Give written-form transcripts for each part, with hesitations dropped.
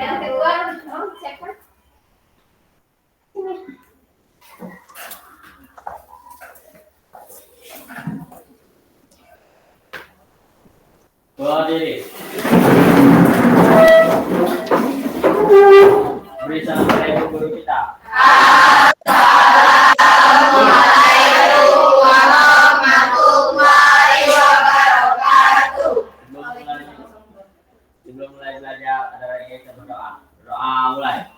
Yang kedua, siapa? Bawa diri. Beri salam pada ibu guru kita. Assalamualaikum warahmatullahi wabarakatuh. Sebelum mulai belajar, ada lagi kita berdoa. Berdoa mulai.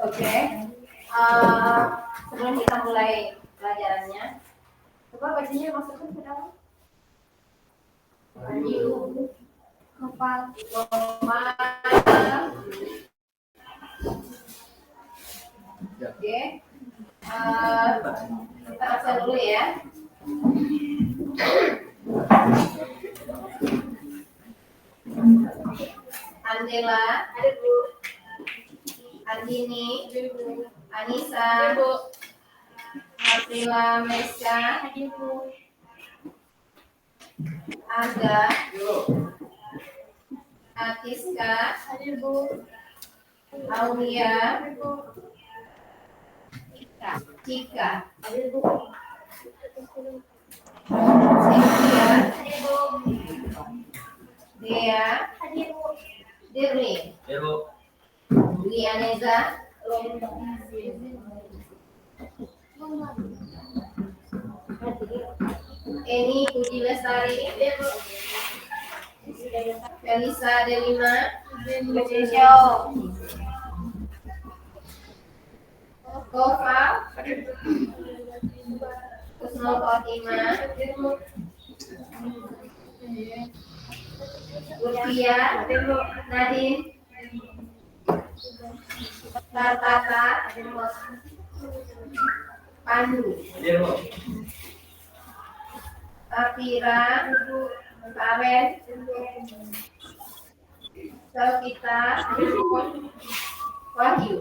Oke, sebelum kita mulai pelajarannya, coba bajunya masukkan ke dalam. Baju, kepal, Oke, kita absen dulu ya. Andela, Andini, Anissa, Aprila, Mesya, Aga, Atiska, Aulia, Cika, Cynthia, Dea, Dirli, Lianeza, Eni Puji Lestari, Felisa Delima, Kofa, Kusno Fatima, Lutfia, Nadine, Tartata, Pandu, Afira, Karen, Salkita, Wahyu.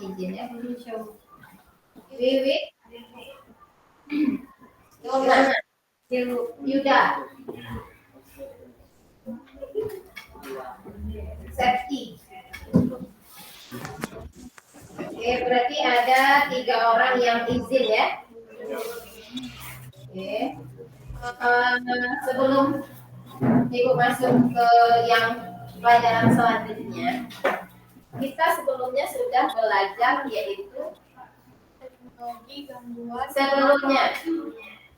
Izin ya. Wiwi, Yuda, Septi. Oke, berarti ada 3 orang yang izin ya. Oke. Sebelum Ibu masuk ke yang pelajaran selanjutnya, kita sebelumnya sudah belajar yaitu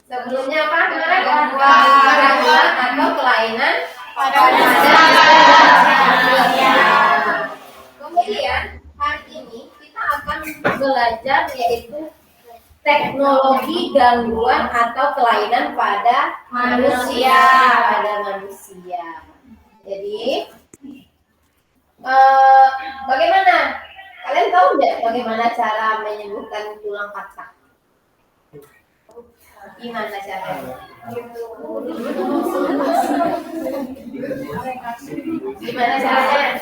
sebelumnya apa? Gangguan atau kelainan pada manusia. Kemudian hari ini kita akan belajar yaitu teknologi gangguan atau kelainan pada manusia. Jadi bagaimana? Kalian tahu nggak bagaimana cara menyembuhkan tulang patah? Gimana caranya? Gimana caranya?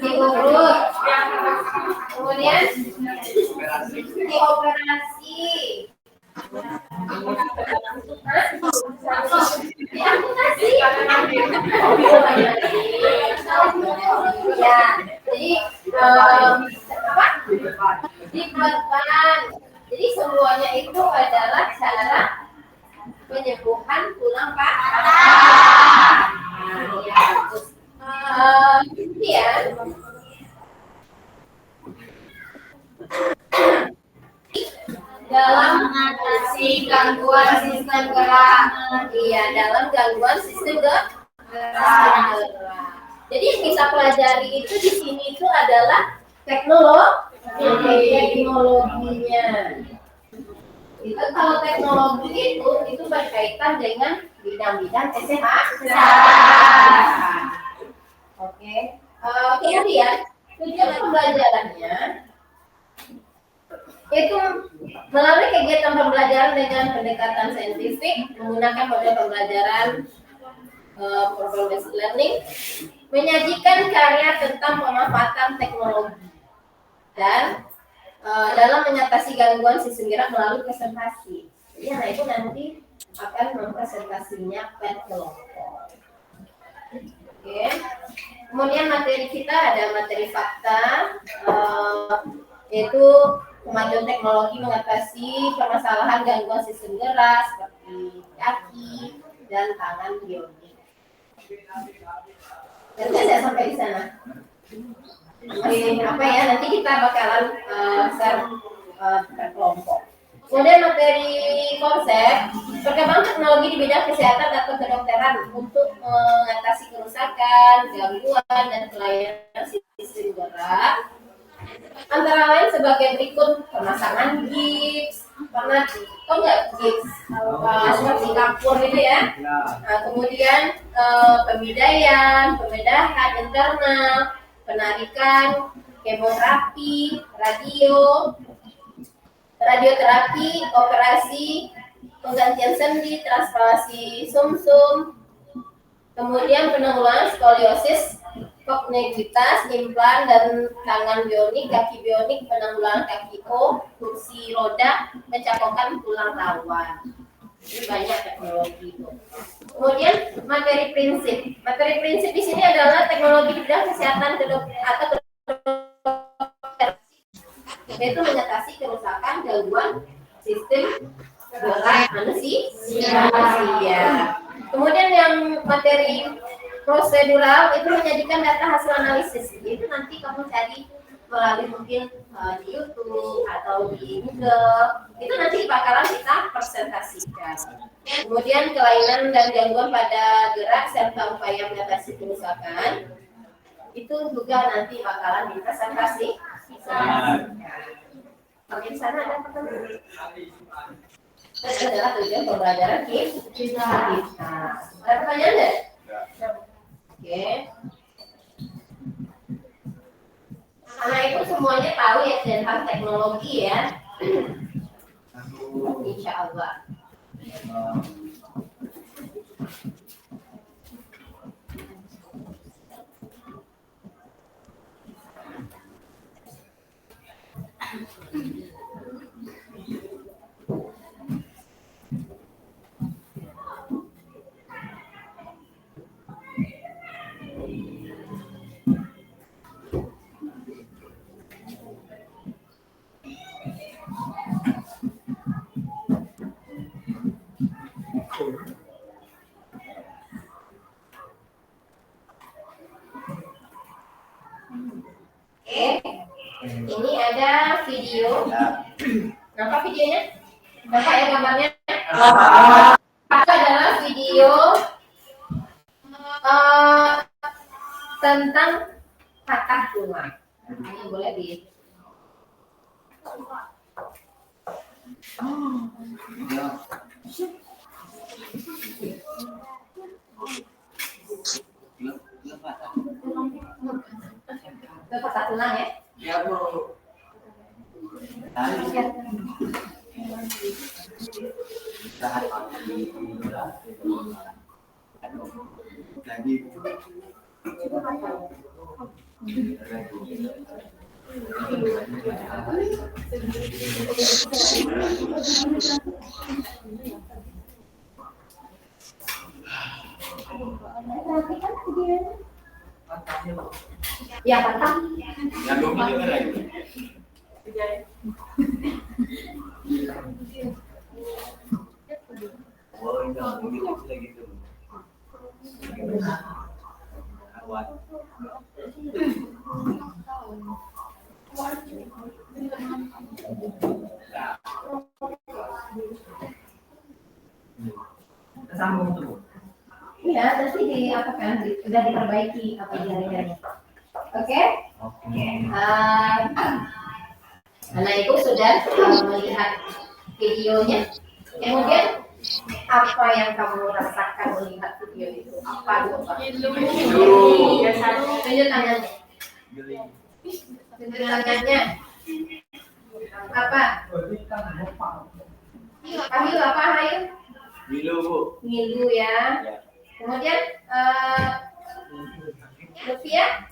Diurut. Kemudian dioperasi. Ya, jadi dibeban. Jadi semuanya itu adalah cara penyembuhan tulang patah. Kemudian dalam mengatasi gangguan sistem gerak. Iya, dalam gangguan sistem gerak. Jadi yang kita pelajari itu di sini itu adalah teknologinya. Itu kalau teknologi itu berkaitan dengan bidang-bidang kesehatan. Oke. Kemudian tujuan pembelajarannya itu melalui kegiatan pembelajaran dengan pendekatan saintifik menggunakan model pembelajaran problem-based learning, menyajikan karya tentang pemanfaatan teknologi dan dalam mengatasi gangguan sistem gerak melalui presentasi. Jadi anak itu nanti akan mempresentasinya per kelompok. Oke. Kemudian materi kita ada materi fakta, yaitu kemajuan teknologi mengatasi permasalahan gangguan sistem gerak seperti kaki dan tangan bionik. Dan saya sampai di sana. Apa ya, nanti kita bakalan share per kelompok. Kemudian materi konsep perkembangan teknologi di bidang kesehatan atau kedokteran untuk mengatasi kerusakan, gangguan dan kelainan sistem gerak. Antara lain sebagai berikut: pemasangan gips, pernah nggak gips seperti kapur gitu ya. Nah, kemudian pemindaian, pembedahan internal, penarikan, kemoterapi, radioterapi, operasi, penggantian sendi, transplantasi sumsum, kemudian penanggulangan skoliosis, kognitivitas, implan dan tangan bionik, kaki bionik, penanggulangan kaki O, kursi roda, mencakupkan tulang rawan. Ini banyak teknologi itu. Kemudian materi prinsip. Materi prinsip di sini adalah teknologi di bidang kesehatan atau yaitu mengatasi kerusakan gangguan sistem gerak manusia. Kemudian yang materi prosedural itu menyajikan data hasil analisis. Itu nanti kamu cari melalui mungkin di YouTube atau di Google. Itu nanti bakalan kita presentasikan. Kemudian kelainan dan gangguan pada gerak serta upaya mengatasi kerusakan. Itu juga nanti bakalan dipresentasikan. Oke, di sana ada pertanyaan. Itu adalah tujuan pembelajaran kita. Ada pertanyaan enggak? Oke. Karena itu semuanya tahu ya tentang teknologi ya. Insya Allah. Ini ada video. Nampak videonya? Nampak ya gambarnya? Itu adalah video tentang patah tulang. Ini boleh di. Itu patah tulang ya? Ya, Bu. Ya, patah. Yang video kan lagi. Oh, enggak mungkin lagi tuh. Awat. Sambung tuh. Iya, nanti sudah diperbaiki apa jaringannya. Oke? Oke. Anak ibu sudah melihat videonya. Kemudian apa yang kamu rasakan melihat video itu? Apa coba? Tunjuk tangannya. Tunjuk tangannya. Apa? Ayu apa Ayu? Ngilu, Bu. Ngilu ya. Kemudian Lutfia?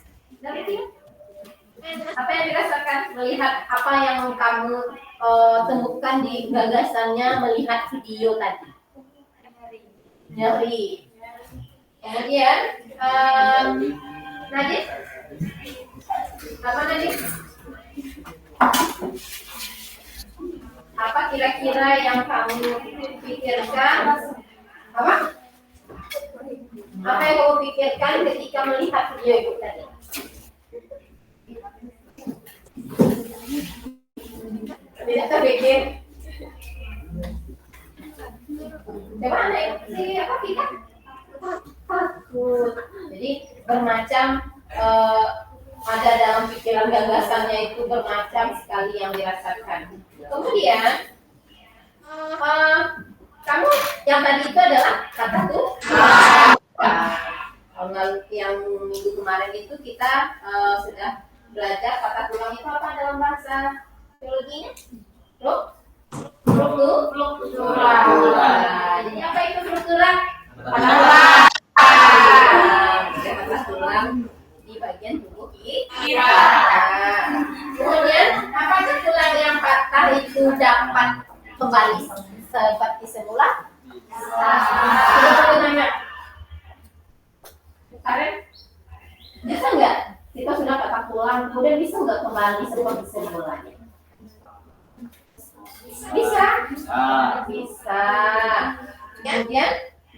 Apa yang dirasakan melihat apa yang kamu temukan di gagasannya melihat video tadi? Nyeri. Kemudian Nadif? Apa Nadif? Apa kira-kira yang kamu pikirkan? Apa? Apa yang kamu pikirkan ketika melihat video itu tadi? Tidak terpikir. Bagaimana ya? Apa kita? Takut. Jadi bermacam ada dalam pikiran gagasannya itu bermacam sekali yang dirasakan. Kemudian kamu yang tadi itu adalah kata tuh. Yang minggu kemarin itu kita sudah belajar patah tulang itu apa dalam bahasa biologinya? Struktura. Jadi apa itu struktura? Patah tulang di bagian tubuh kita. Kemudian apakah tulang yang patah itu dapat kembali seperti semula? Sudah nanya. Karen, bisa nggak kita sudah patah tulang, kemudian bisa nggak kembali seperti semulanya? Bisa. Bisa. Kemudian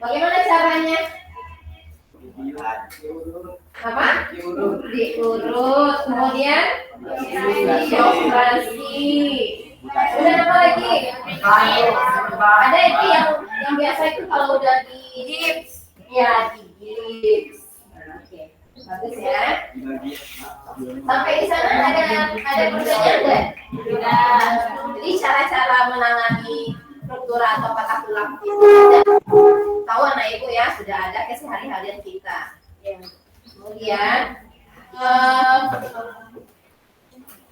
bagaimana caranya? Apa? Diurut. Kemudian dioperasi. Udah apa lagi? Ada itu yang biasa itu kalau udah di gips, ya di gips. Oke, bagus ya. Sampai di sana ada pertanyaan nggak? Jadi cara-cara menangani struktura atau patah tulang tahu anak ibu ya, sudah ada ke sehari-harian kita. Kemudian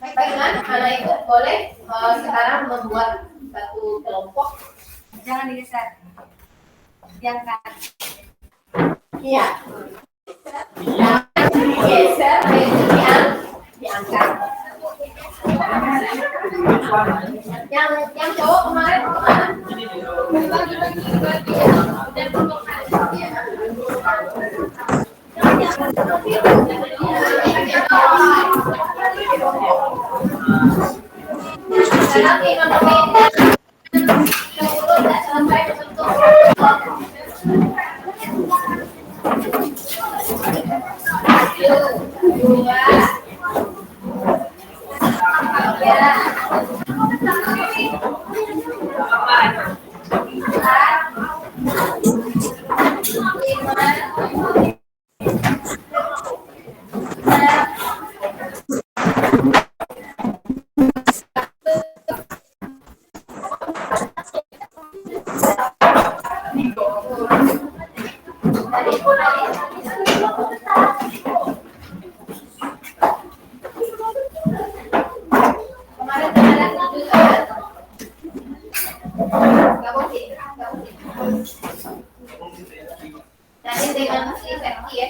baiklah, anak ibu boleh sekarang membuat satu kelompok. Jangan digeser. Diangkat. Iya. Geser, diangkat. Yang cowok kemarin kemana? Nanti sampai bentuk. Nanti dengan infeksi ya.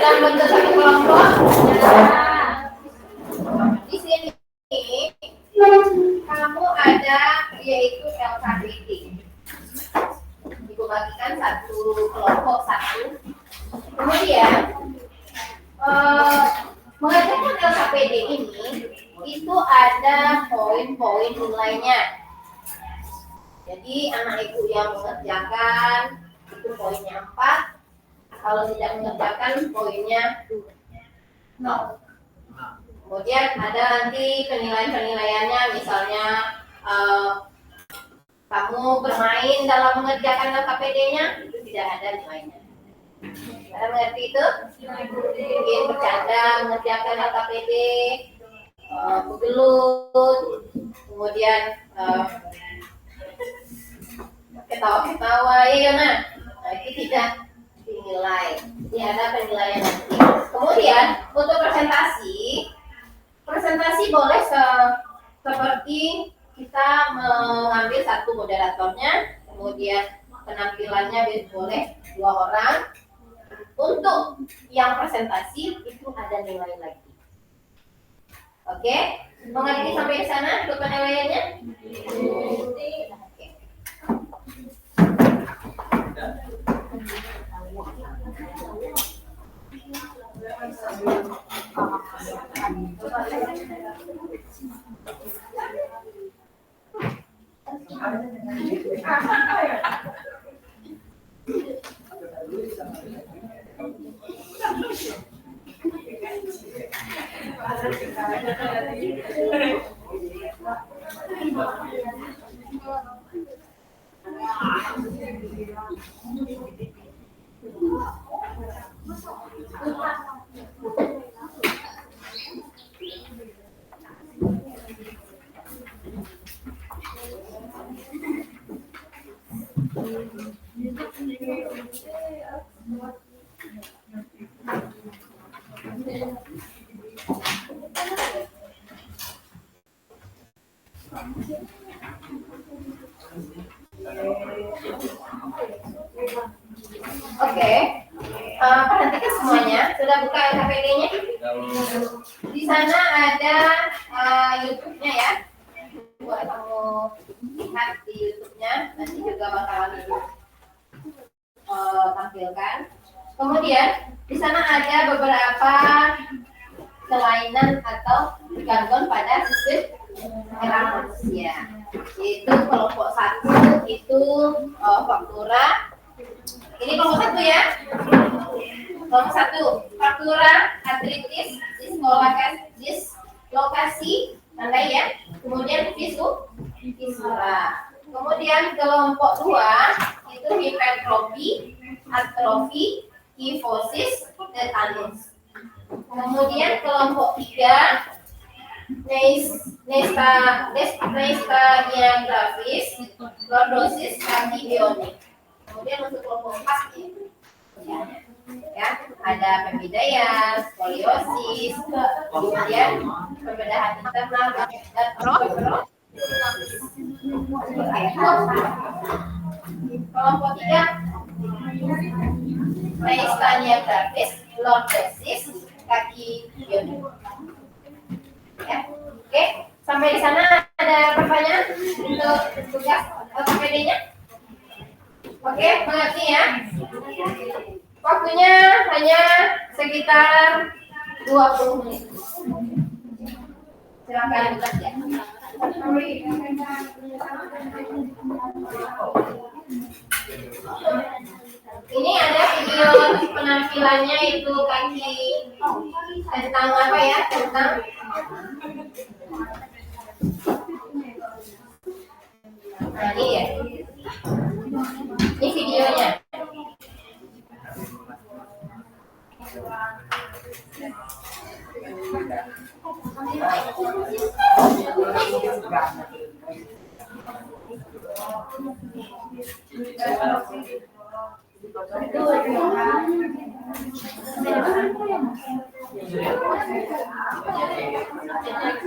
sudah bentuk satu kelompok? Di sini kamu ada yaitu LKPD. Ibu bagikan satu kelompok satu. Kemudian mengerjakan LKPD ini itu ada poin-poin nilainya. Jadi anak ibu yang mengerjakan itu poinnya 4. Kalau tidak mengerjakan poinnya 0. Kemudian ada nanti penilaian-penilaiannya, misalnya kamu bermain dalam mengerjakan LKPD-nya itu tidak ada nilainya. Anda mengerti itu? Mungkin bercanda mengerjakan LKPD, begelut, kemudian ketawa-ketawa, ya nah itu tidak dinilai. Ini ada penilaian nanti. Kemudian untuk presentasi boleh seperti kita mengambil satu moderatornya, kemudian penampilannya boleh 2 orang. Untuk yang presentasi itu ada nilai lagi. Oke, mengerti sampai di sana untuk penilaiannya? Oke. Oke, perhatikan semuanya. Sudah buka LKPD-nya? Di sana ada YouTube-nya ya. Boleh kamu lihat di YouTube-nya. Nanti juga bakalan ibu tampilkan. Kemudian di sana ada beberapa kelainan atau gangguan pada sistem otak manusia. Yaitu kelompok 1 itu faktura. Ini kelompok 1 ya. Kelompok 1 faktura, artritis, dislokasi, tandai ya. Kemudian fisura. Kemudian kelompok 2 itu hipertrofi, atrofi, kifosis, tetanus. Kemudian kelompok 3 nystagnia gravis, lordosis, kaki bionik. Kemudian untuk kelompok 4 ya, ada pembedaian, skoliosis, kemudian pembedahan internal dan kelompok 3 nystagnia gravis, lordosis, kaki bionik. Ya, oke. Sampai di sana ada pertanyaan untuk tugas LKPD-nya? Oke, mengerti ya? Waktunya hanya sekitar 20 menit. Silakan bekerja. Ini ada video penampilannya itu kaki tentang apa ya? Tentang ini ya. Ini videonya.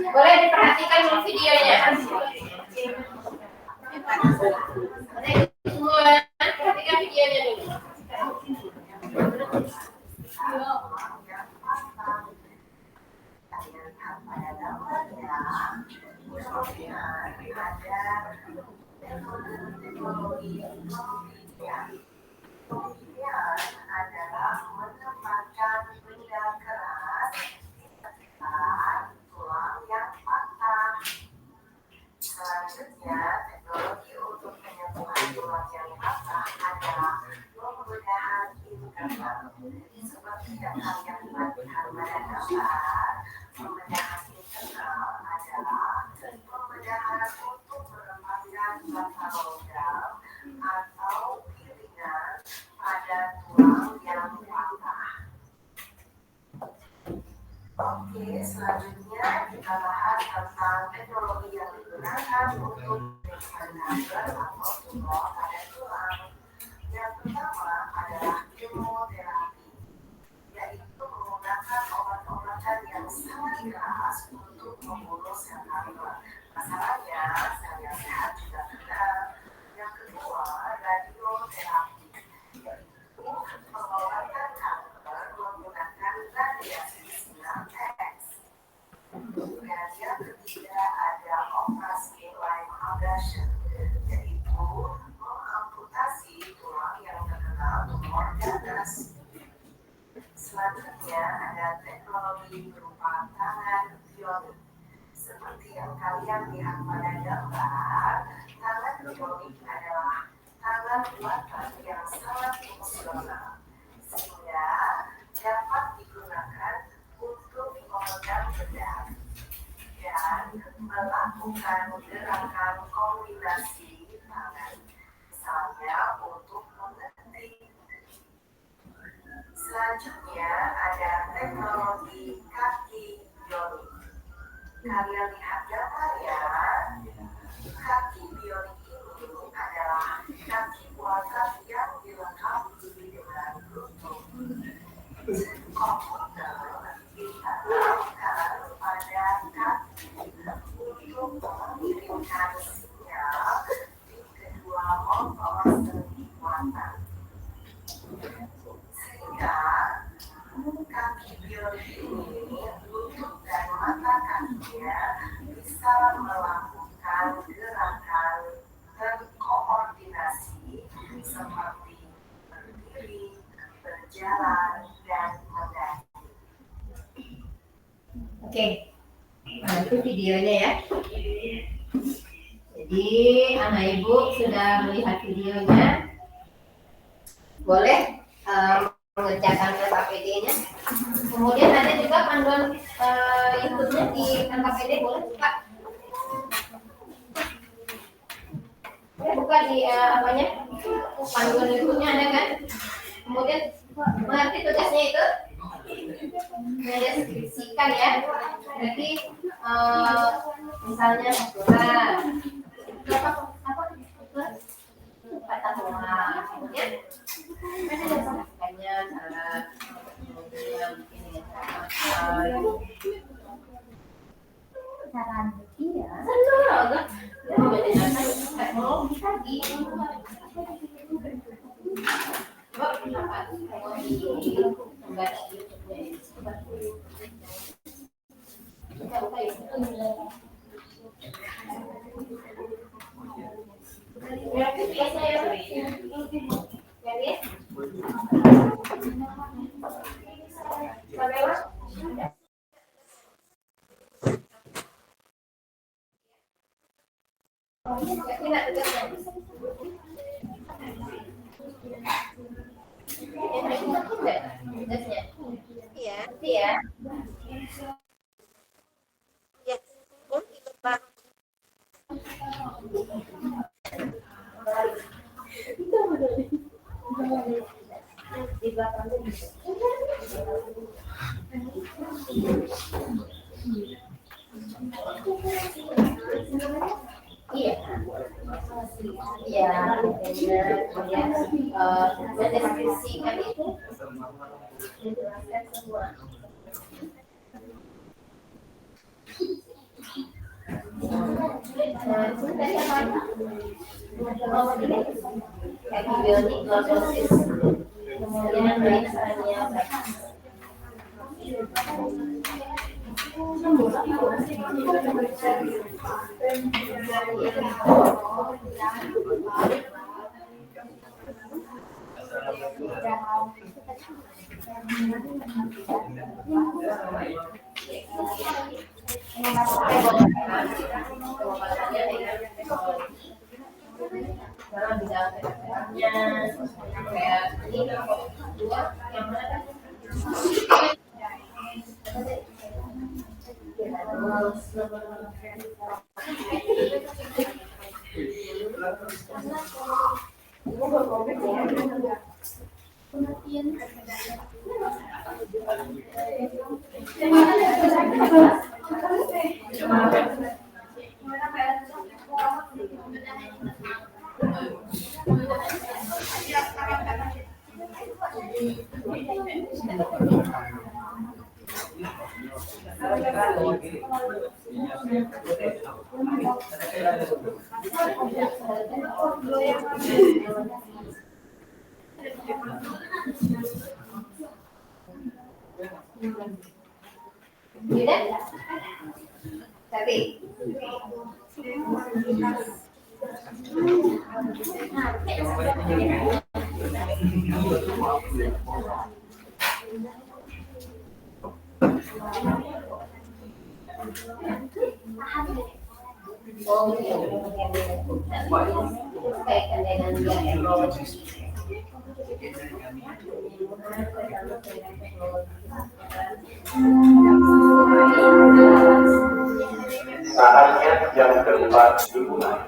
Boleh diperhatikan dulu videonya. Semua perhatikan videonya dulu. Teknologi pemilihan adalah menempatkan benda keras di sekitar tulang yang patah. Selanjutnya, teknologi untuk penyembuhan tulang yang patah adalah pembedahan internal. Seperti yang kalian lihat pada gambar, pembedahan internal adalah pembedahan untuk menempatkan bata logam atau piringan pada tulang yang patah. Oke, selanjutnya kita bahas tentang teknologi yang digunakan untuk penanganan atau tumor pada tulang. Yang pertama adalah kemoterapi, yaitu menggunakan obat-obatan yang sangat keras untuk membunuh sel kanker. Masalahnya, sel yang sehat juga kena. Yang kedua, radioterapi, yaitu pengobatan kanker menggunakan radiasi sinar X. Dan yang ketiga ada operasi live ablation, yaitu mengamputasi tulang yang terkena tumor ganas. Selanjutnya ada teknologi berupa tangan bionik. Seperti yang kalian lihat pada gambar, tangan bionik adalah tangan buatan yang sangat fungsional, sehingga dapat digunakan untuk memegang benda dan melakukan gerakan kombinasi tangan, misalnya untuk mengetik. Selanjutnya ada teknologi kaki bionik. Kalian lihat gambar ya. Kaki bionik ini adalah kaki buatan yang dilengkapi dengan Bluetooth. Komputer ditanamkan pada kaki untuk mengirimkan sinyal di kedua motor seni buatan. Sehingga kaki bionik ini, lutut dan mata kakinya bisa melakukan gerakan terkoordinasi seperti berdiri, berjalan, dan mendaki. Oke, nah itu videonya ya. Jadi anak ibu sudah melihat videonya, boleh mengerjakan LKPD-nya. Kemudian ada juga panduan YouTube-nya di LKPD, boleh buka. Ya, buka di apanya? Panduan YouTube-nya ada kan? Kemudian mengerti tugasnya itu? Mendeskripsikan ya. Jadi misalnya surat patah tulang, kemudian makanya kemudian ini Cara iya. teknologi tadi. Coba kenapa membaca YouTube-nya ini? Kita buka YouTube. Berarti biasa ya, ya. Iya. Ya, di belakang iya, kemudian mendeskripsikan itu dijelaskan semua. Tadi apa? Kaki bionik, lordosis, kemudian misalnya Karena bisa kayak ini dua yang mana beda tapi oh kayak dengan dia Saatnya yang keempat dimulai.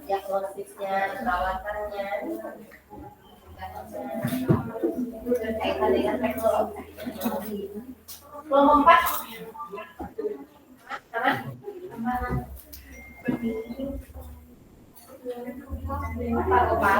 diagnosisnya, perawatannya, berkaitan dengan teknologi. Kelompok 4 apa?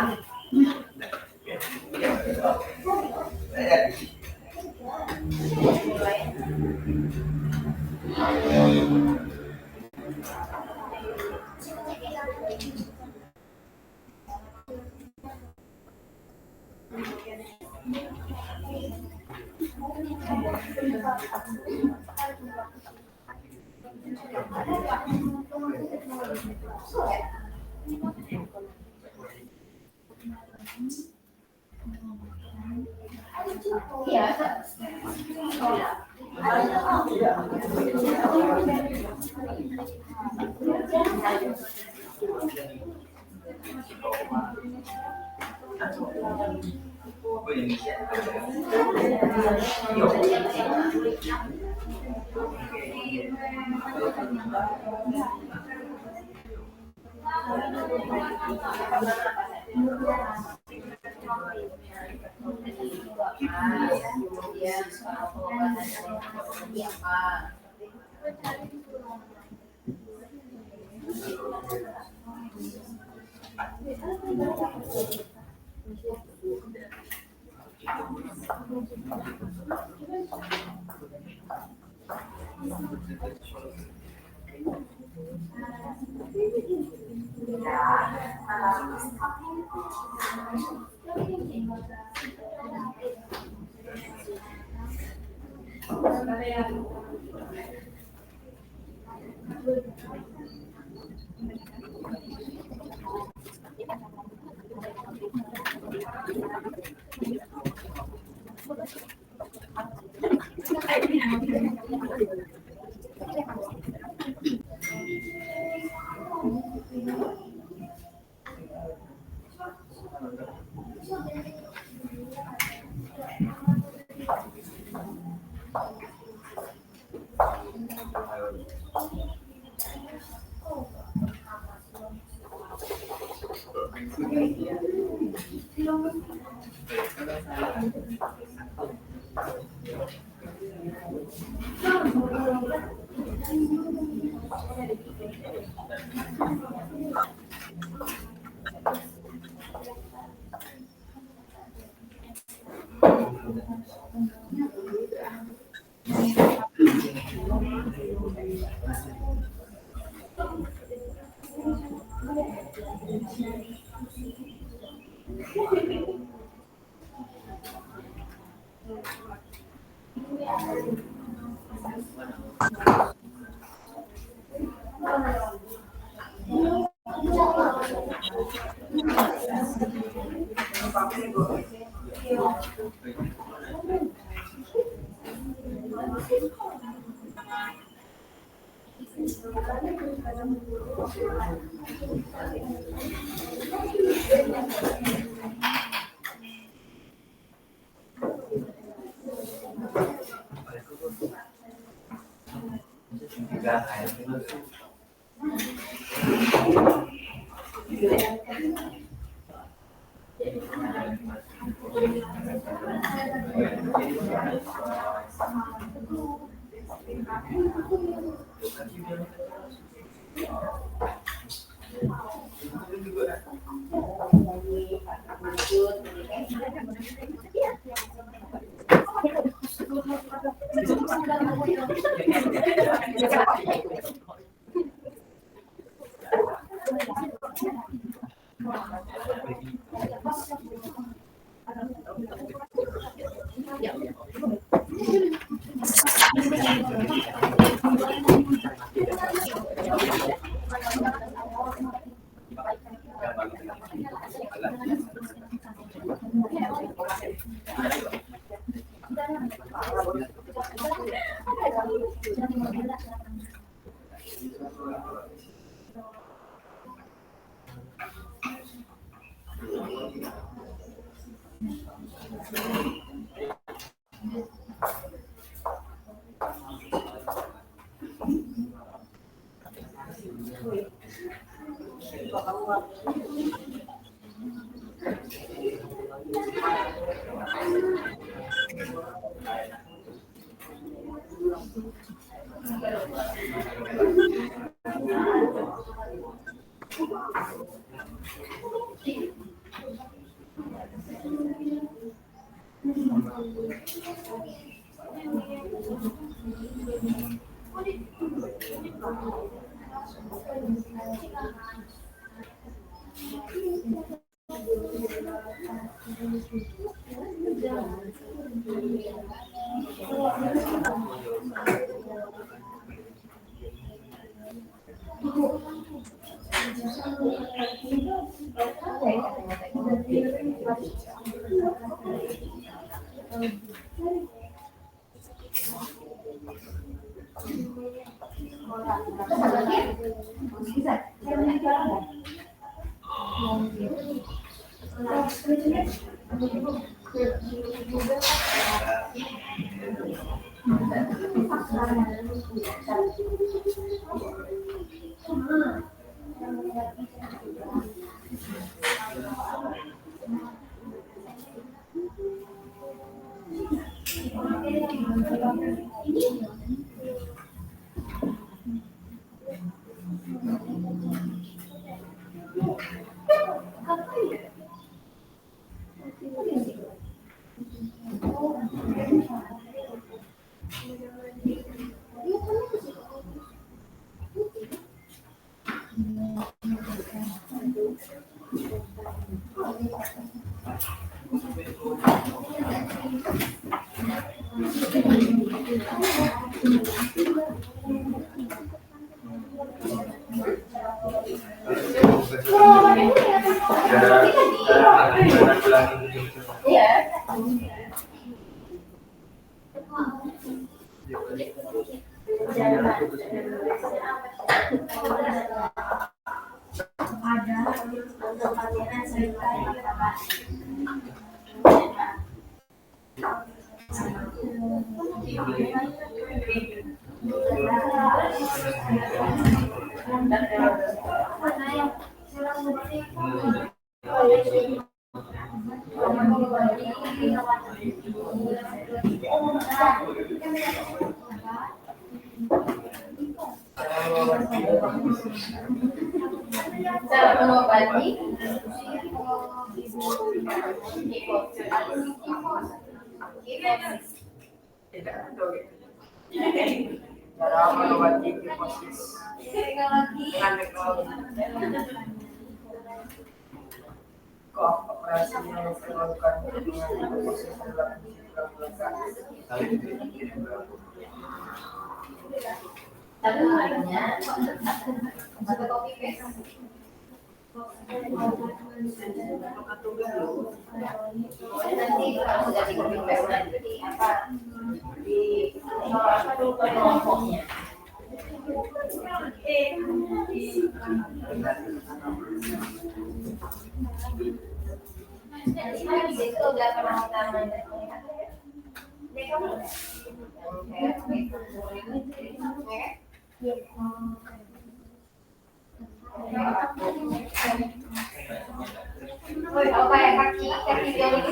Iya. Cara mengobati Cara mengobati hiposis dengan teknologi. Kok operasi yang dilakukan dengan hiposis dalam belakang? tapi makanya ada copy paste. Nanti kalau sudah di copy paste nanti di apa di apa dulu kelompoknya. Di situ udah pernah kita melihat kalau kayak kaki jari itu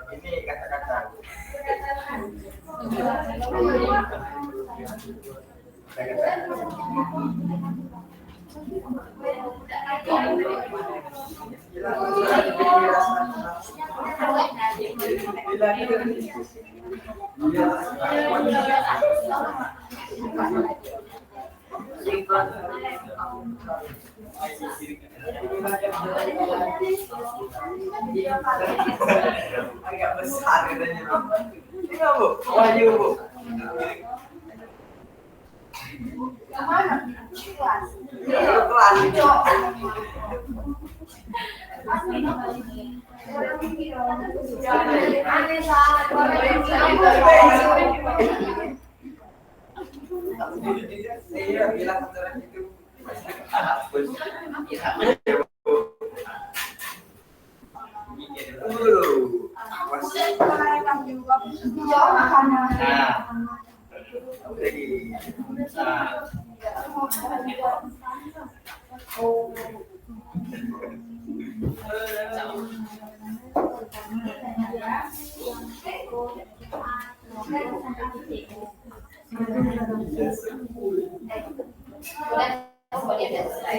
Ini kata-kata. Agak besar katanya. Ini Bu, wahyu Bu. Iya, bilang aturan itu. Tunggu dulu. Awas Jadi, Pokoknya udah selesai.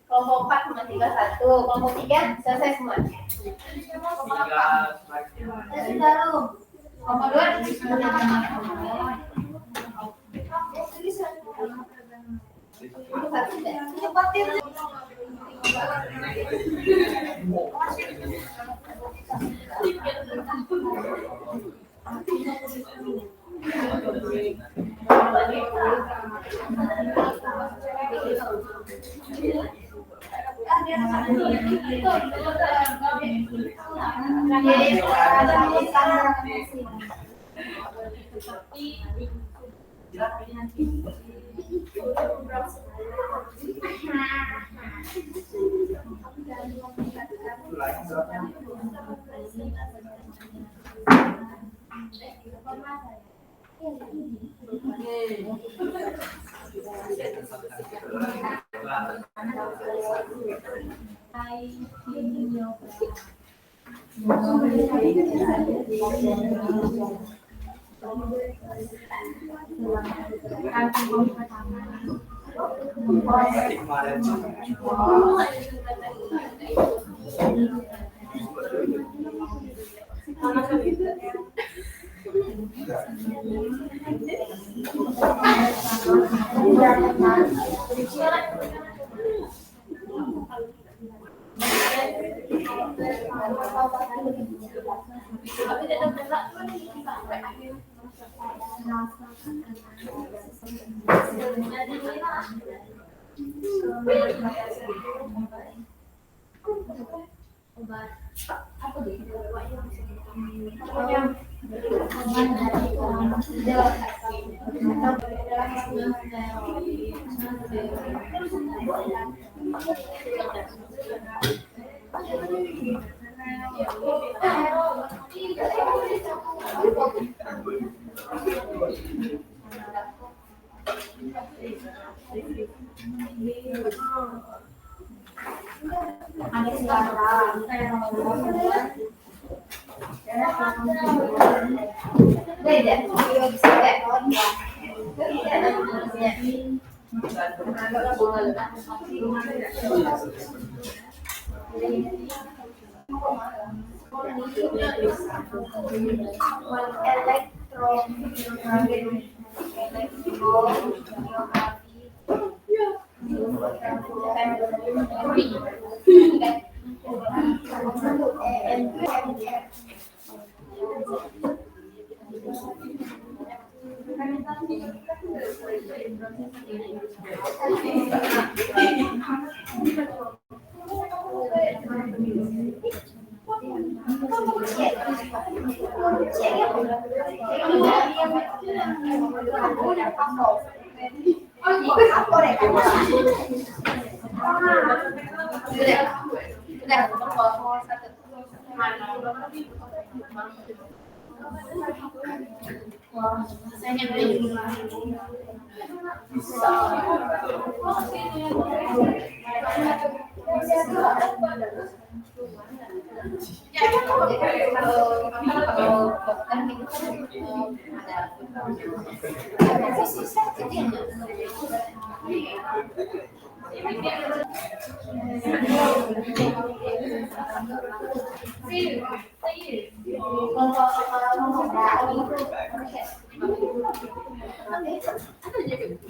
Kelompok 4 cuma tinggal 1, kelompok 3 selesai semua. Kelompok 2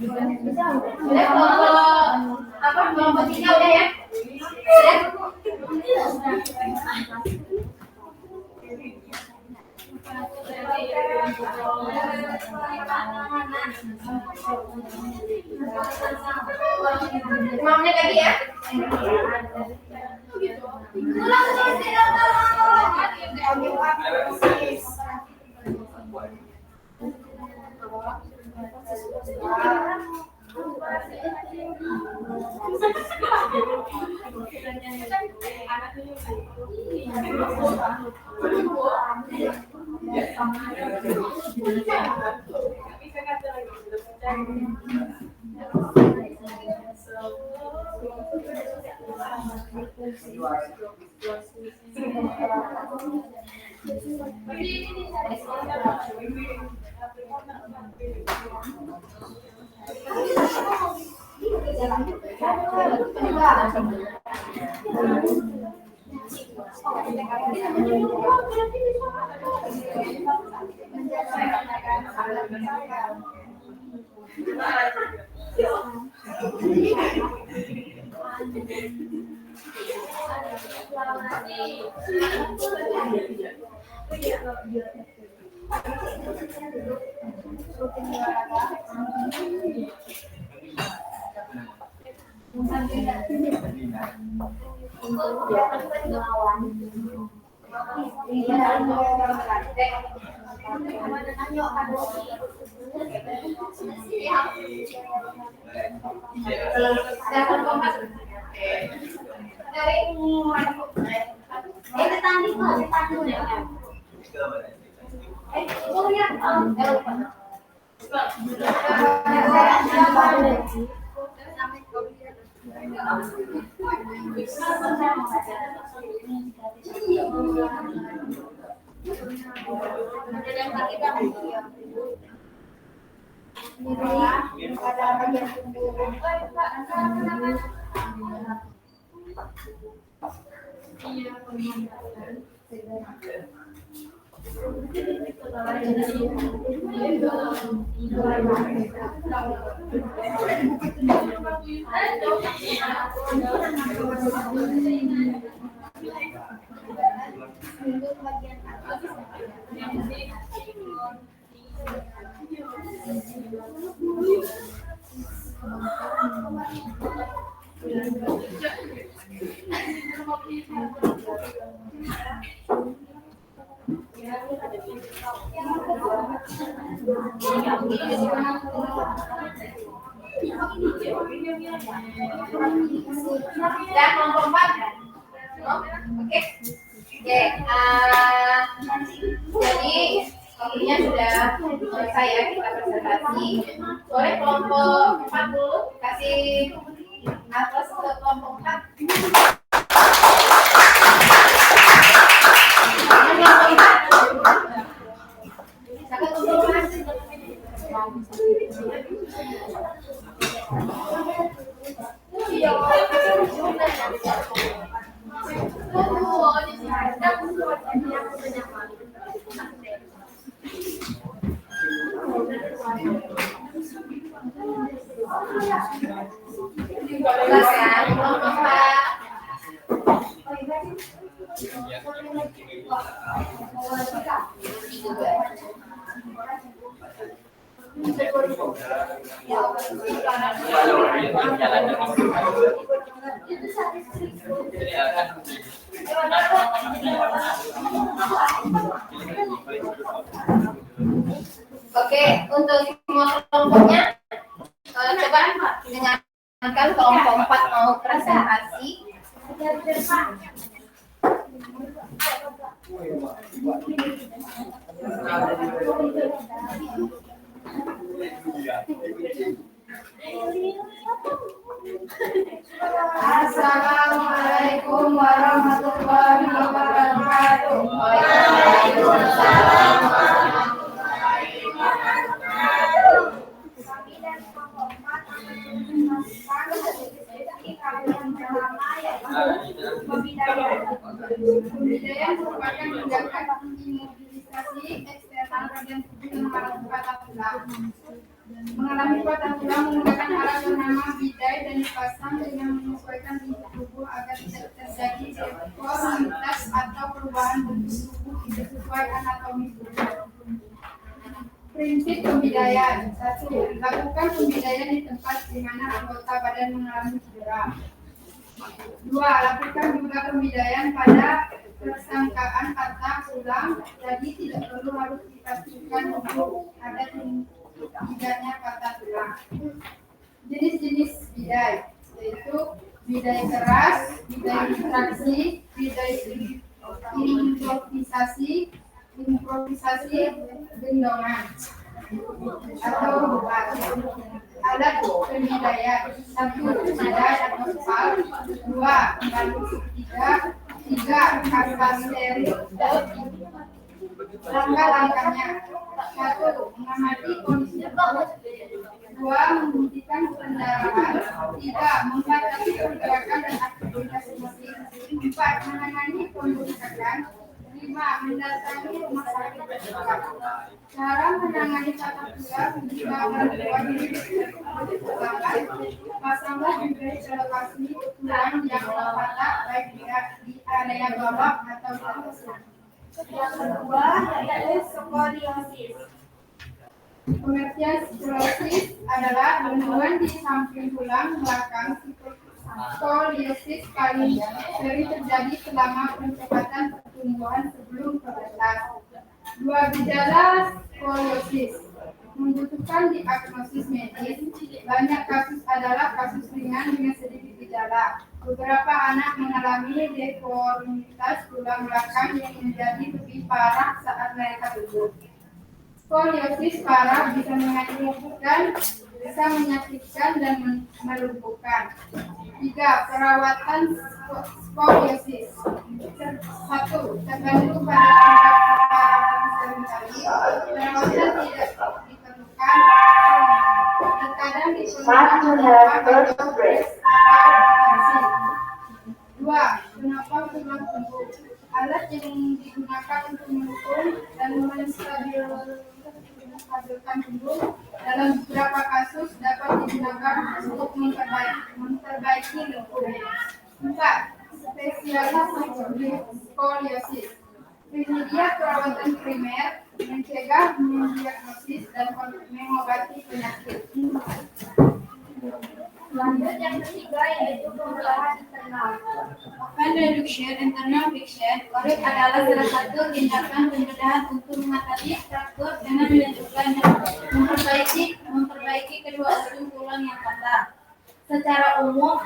Udah kelompok 3 udah ya? Udah? Mamnya lagi ya? Ya, kelompok 4. Oke. Jadi waktunya sudah selesai ya, kita presentasi. Boleh kelompok 4 dulu kasih atas ke kelompok 4. Oke, untuk semua kelompoknya coba dengarkan kelompok 4 mau presentasi. Assalamualaikum warahmatullahi wabarakatuh. Waalaikumsalam. Budaya merupakan tindakan mobilisasi eksternal yang mengalami patah tulang dirangsang dengan menyesuaikan bentuk tubuh agar tidak terjadi deformitas atau perubahan bentuk tubuh tidak sesuai anatomi tubuh. Prinsip pembidayaan. 1. Lakukan pembidayaan di tempat di mana anggota badan mengalami cedera. 2. Lakukan juga pembidayaan pada persangkaan patah tulang, jadi tidak perlu harus dipastikan untuk ada tidaknya patah tulang. Jenis-jenis bidai yaitu bidai keras, bidai distraksi, bidai improvisasi, gendongan atau buat. Alat pembidaian. 1. Bidai atau pal. 2. Pembantu segitiga. 3. Kasar steril. Langkah-langkahnya. 1. Mengamati kondisi tubuh. 2. Menghentikan pendarahan. 3. Membatasi pergerakan dan aktivitas fisik. 4. Menangani pemberontakan. 5. Mendatangi rumah sakit terdekat. Cara menangani patah tulang jika bantuan dibutuhkan. Pasanglah bidai relokasi tulang yang patah baik di area bawah atau di atas. Yang kedua yaitu skoliosis. Pengertian skoliosis adalah gangguan di samping tulang belakang. Skoliosis paling sering terjadi selama percepatan pertumbuhan sebelum pubertas. 2 gejala skoliosis membutuhkan diagnosis medis. Banyak kasus adalah kasus ringan dengan sedikit gejala. Beberapa anak mengalami deformitas tulang belakang yang menjadi lebih parah saat mereka tumbuh. Skoliosis parah bisa menyakitkan dan melumpuhkan. 3. Perawatan skoliosis. 1. Tergantung pada tingkat perawatan seringkali perawatan tidak diperlukan. Terkadang diperlukan atau operasi. 2. Penopang tulang tumbuh. Alat yang digunakan untuk mendukung dan menstabilkan tubuh dalam beberapa kasus dapat digunakan untuk memperbaiki lengkung. 4. Spesialisasi skoliosis. Penyedia perawatan primer mencegah, mendiagnosis dan mengobati penyakit. Lanjut yang ketiga yaitu pembelahan internal. Open reduction internal fixation. Orif adalah salah satu tindakan pembedahan untuk mengatasi fraktur dengan menentukan memperbaiki kedua ujung tulang yang patah. Secara umum,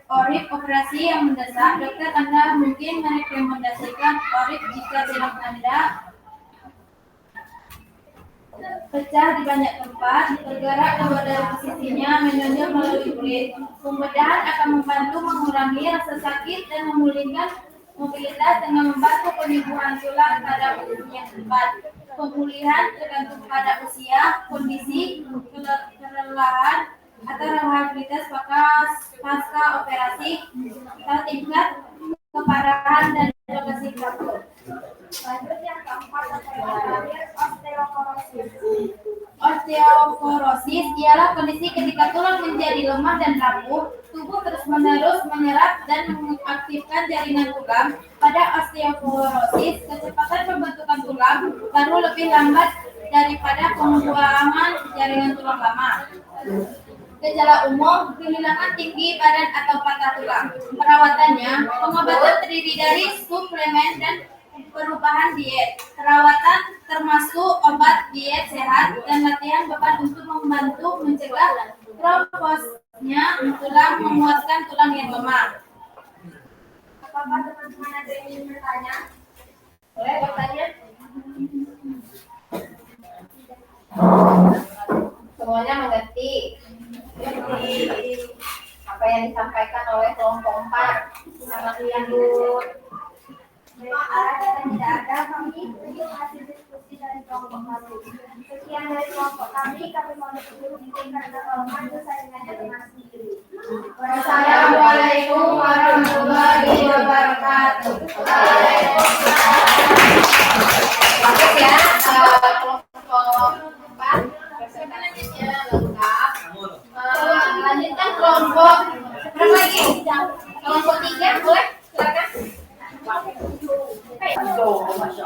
orif operasi yang mendesak, dokter Anda mungkin merekomendasikan orif jika tulang Anda pecah di banyak tempat, bergerak keluar dari posisinya, menonjol melalui kulit. Pembedahan akan membantu mengurangi rasa sakit dan memulihkan mobilitas dengan membantu penyembuhan tulang pada waktu yang tepat. Pemulihan tergantung pada usia, kondisi, kelelahan, atau rehabilitas pasca operasi, atau tingkat keparahan dan lokasi fraktur. Lanjut yang keempat adalah osteoporosis. Osteoporosis ialah kondisi ketika tulang menjadi lemah dan rapuh, tubuh terus-menerus menyerap dan mengaktifkan jaringan tulang. Pada osteoporosis, kecepatan pembentukan tulang baru lebih lambat daripada pembuangan jaringan tulang lama. Gejala umum, kehilangan tinggi badan atau patah tulang. Perawatannya, pengobatan terdiri dari suplemen dan perubahan diet. Perawatan termasuk obat diet sehat dan latihan beban untuk membantu mencegah trombosnya tulang, menguatkan tulang yang lemah. Apakah teman-teman ada yang ingin bertanya? Boleh bertanya? Semuanya mengerti apa yang disampaikan oleh kelompok 4. Sangat lanjut. Tidak ada kami hasil diskusi dari kelompok 1. Sekian dari kelompok kami mohon ditutup mungkin karena kalau maju saya mengajar dengan sendiri. Wassalamualaikum warahmatullahi wabarakatuh. Bagus ya, kelompok 4 selanjutnya lengkap. Lanjutkan kelompok Berapa lagi? Kelompok 3 boleh? Silakan. Masya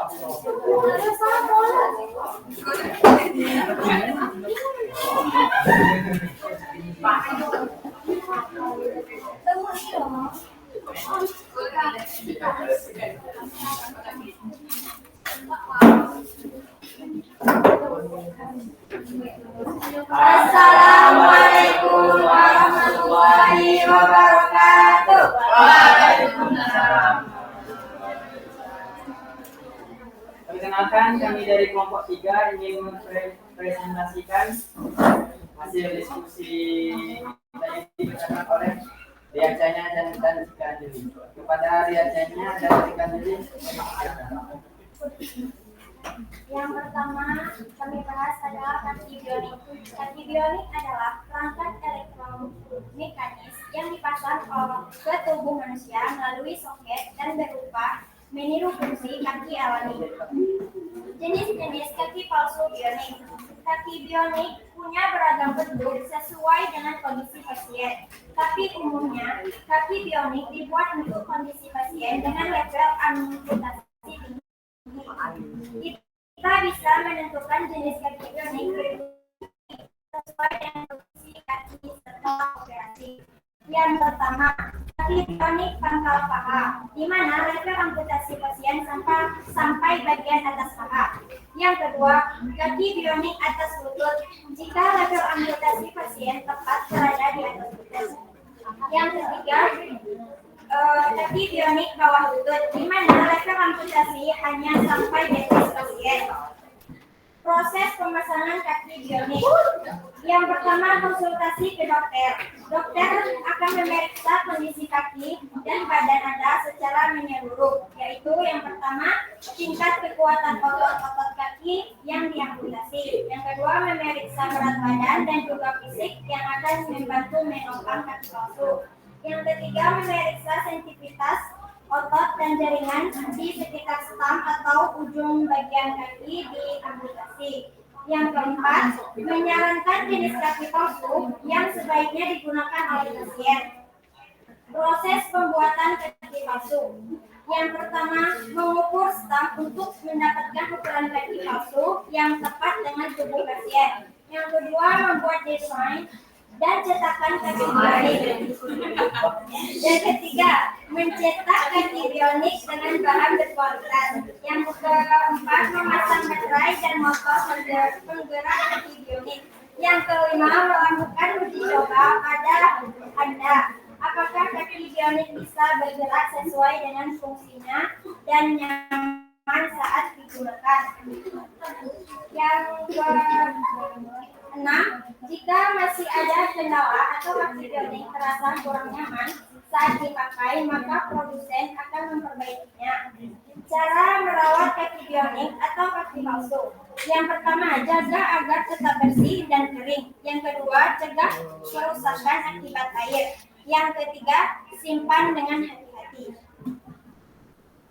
Allah. Assalamualaikum warahmatullahi wabarakatuh. Waalaikumsalam. Perkenalkan, kami dari kelompok 3 ingin mempresentasikan hasil diskusi yang dibacakan oleh Riacanya dan Cikandeli. Kepada Riacanya dan Cikandeli, Yang pertama kami bahas adalah kardionik. Kardionik adalah perangkat elektromekanis yang dipasang ke tubuh manusia melalui soket dan berupa meniru fungsi kaki alami. Jenis-jenis kaki palsu bionik. Kaki bionik punya beragam bentuk sesuai dengan kondisi pasien. Tapi umumnya kaki bionik dibuat untuk kondisi pasien dengan level amputasi tinggi. Kita bisa menentukan jenis kaki bionik sesuai dengan kondisi kaki setelah operasi. Yang pertama, kaki bionik pangkal paha, di mana level amputasi pasien sampai bagian atas paha. Yang kedua, kaki bionik atas lutut, jika level amputasi pasien tepat berada di atas lutut. Yang ketiga, kaki bionik bawah lutut, di mana level amputasi hanya sampai betis pasien. Proses pemasangan kaki bionik. Yang pertama, konsultasi ke dokter. Dokter akan memeriksa kondisi kaki dan badan Anda secara menyeluruh, yaitu yang pertama, tingkat kekuatan otot-otot kaki yang diamputasi. Yang kedua, memeriksa berat badan dan juga fisik yang akan membantu menopang kaki palsu. Yang ketiga, memeriksa sensitivitas otot dan jaringan di sekitar stang atau ujung bagian kaki di amputasi. Yang keempat, menyarankan jenis kaki palsu yang sebaiknya digunakan oleh pasien. Proses pembuatan kaki palsu. Yang pertama, mengukur stang untuk mendapatkan ukuran kaki palsu yang tepat dengan tubuh pasien. Yang kedua, membuat desain dan cetakan kaki bionik. Yang ketiga, mencetak kaki bionik dengan bahan berkualitas. Yang keempat, memasang baterai dan motor penggerak kaki bionik. Yang kelima, melakukan uji coba pada Anda. Apakah kaki bionik bisa bergerak sesuai dengan fungsinya dan nyaman saat digunakan. Yang keenam, jika masih ada kendala atau kaki bionik terasa kurang nyaman saat dipakai, maka produsen akan memperbaikinya. Cara merawat kaki bionik atau kaki palsu. Yang pertama, jaga agar tetap bersih dan kering. Yang kedua, cegah kerusakan akibat air. Yang ketiga, simpan dengan hati-hati.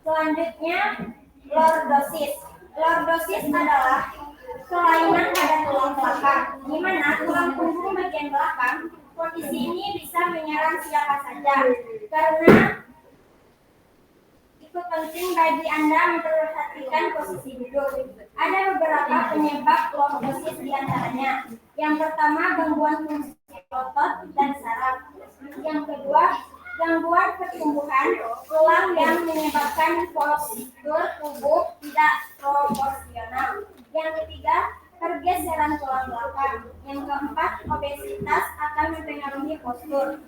Selanjutnya, lordosis. Lordosis adalah kelainan pada tulang belakang, di mana tulang punggung bagian belakang. Kondisi ini bisa menyerang siapa saja. Karena itu penting bagi Anda memperhatikan posisi duduk. Ada beberapa penyebab lordosis di antaranya. Yang pertama, gangguan fungsi otot dan saraf. Yang kedua, gangguan pertumbuhan tulang yang menyebabkan postur tubuh tidak proporsional. Yang ketiga, pergeseran tulang belakang. Yang keempat, obesitas akan mempengaruhi postur.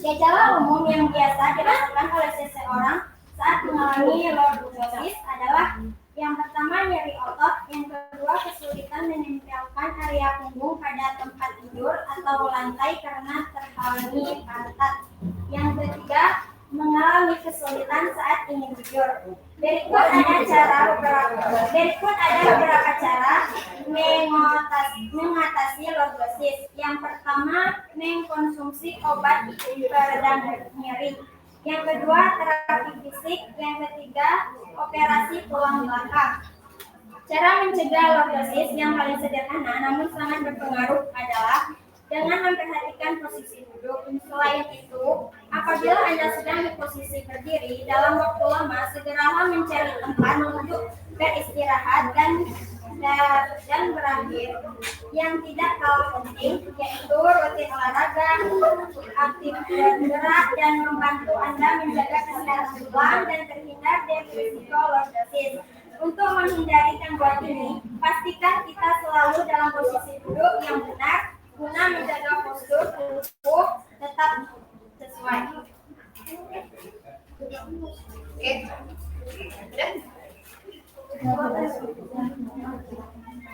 Gejala umum yang biasa dirasakan oleh seseorang saat mengalami lordosis adalah yang pertama, nyeri otot. Yang kedua, kesulitan menempelkan area punggung pada tempat tidur atau lantai karena terhalangi pantat. Yang ketiga, mengalami kesulitan saat ingin tidur. Berikut ada beberapa cara mengatasi lordosis. Yang pertama, mengkonsumsi obat peredam nyeri. Yang kedua, terapi fisik. Yang ketiga, operasi tulang belakang. Cara mencegah lordosis yang paling sederhana namun sangat berpengaruh adalah dengan memperhatikan posisi duduk. Selain itu, apabila Anda sedang di posisi berdiri dalam waktu lama, segeralah mencari tempat untuk beristirahat dan berakhir. Yang tidak kalah penting yaitu rutin olahraga, aktif bergerak dan membantu Anda menjaga kesehatan tulang dan terhindar dari risiko lordosis. Untuk menghindari gangguan ini, pastikan kita selalu dalam posisi duduk yang benar guna menjaga postur tubuh tetap sesuai. Oke.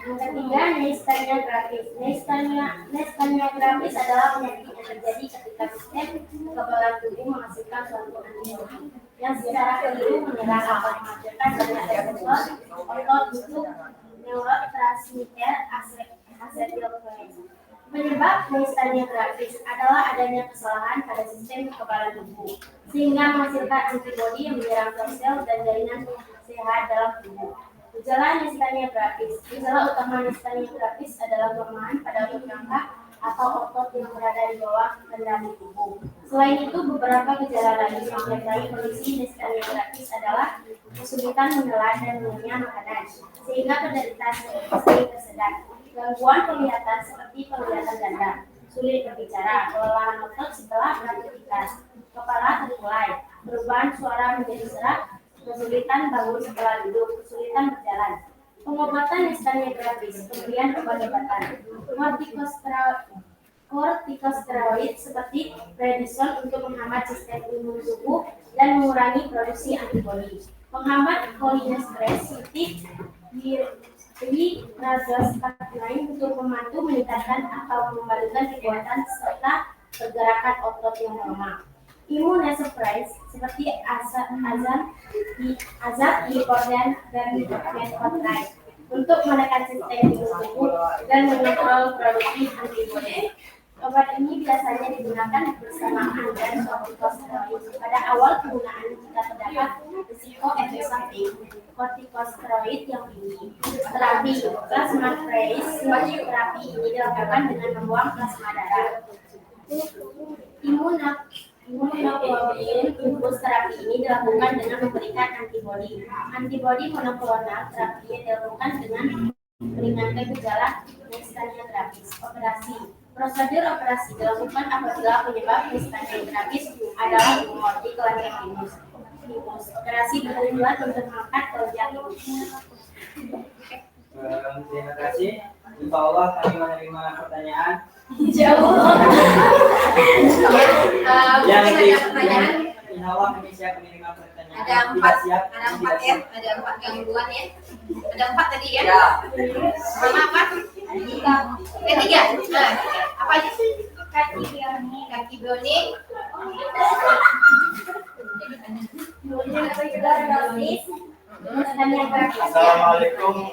Yang ketiga, neistania gravis. Neistania gravis adalah penyakit yang terjadi ketika sistem kekebalan tubuh menghasilkan suatu antibodi yang secara keliru menyerang atau menghasilkan zat reseptor otot untuk neurotransmitter asetylcholine. Penyebab neistania gravis adalah adanya kesalahan pada sistem kekebalan tubuh sehingga menghasilkan antibodi yang menyerang sel dan jaringan sehat dalam tubuh. Gejala neistania gravis. Gejala utama neistania gravis adalah kelemahan pada otot rangka atau otot yang berada di bawah kendali tubuh. Selain itu, beberapa gejala lain yang menyertai kondisi neistania gravis adalah kesulitan menelan dan mengunyah makanan, sehingga penderita sering tersedak. Gangguan penglihatan seperti penglihatan ganda, sulit berbicara, kelelahan otot setelah beraktivitas, kepala terkulai, perubahan suara menjadi serak, kesulitan bangun setelah duduk, kesulitan berjalan. Pengobatan neistania gravis, pemberian obat-obatan, kortikosteroid seperti prednisone untuk menghambat sistem imun tubuh dan mengurangi produksi antibodi. Penghambat kolinesterase dihydrostatin untuk membantu meningkatkan atau mengembalikan kekuatan serta pergerakan otot yang normal. Immunosuppress seperti azathiopurine dan methotrexate untuk menekan sistem imun tubuh dan mengontrol produksi antibodi. Obat ini biasanya digunakan bersamaan dengan kortikosteroid. Pada awal penggunaan jika terdapat risiko efek samping kortikosteroid yang tinggi. Terapi plasmapheresis terapi ini dilakukan dengan membuang plasma darah. Immunoglobulin infus terapi ini dilakukan dengan memberikan antibodi. Antibodi monoklonal terapi ini dilakukan dengan meringankan gejala neistania gravis. Operasi. Prosedur operasi dilakukan apabila penyebab neistania gravis adalah tumor di kelenjar timus. Operasi bertujuan untuk mengangkat kelenjar timus. Terima kasih. Insya Allah kami menerima pertanyaan. Jauh. Yang Mungkin ada pertanyaan. Insya Allah kami siap menerima pertanyaan. Ada empat ya, ada empat gangguan ya. Ada empat tadi ya. Sama apa? Ketiga. Nah, apa aja sih? Kaki bionik. Assalamualaikum.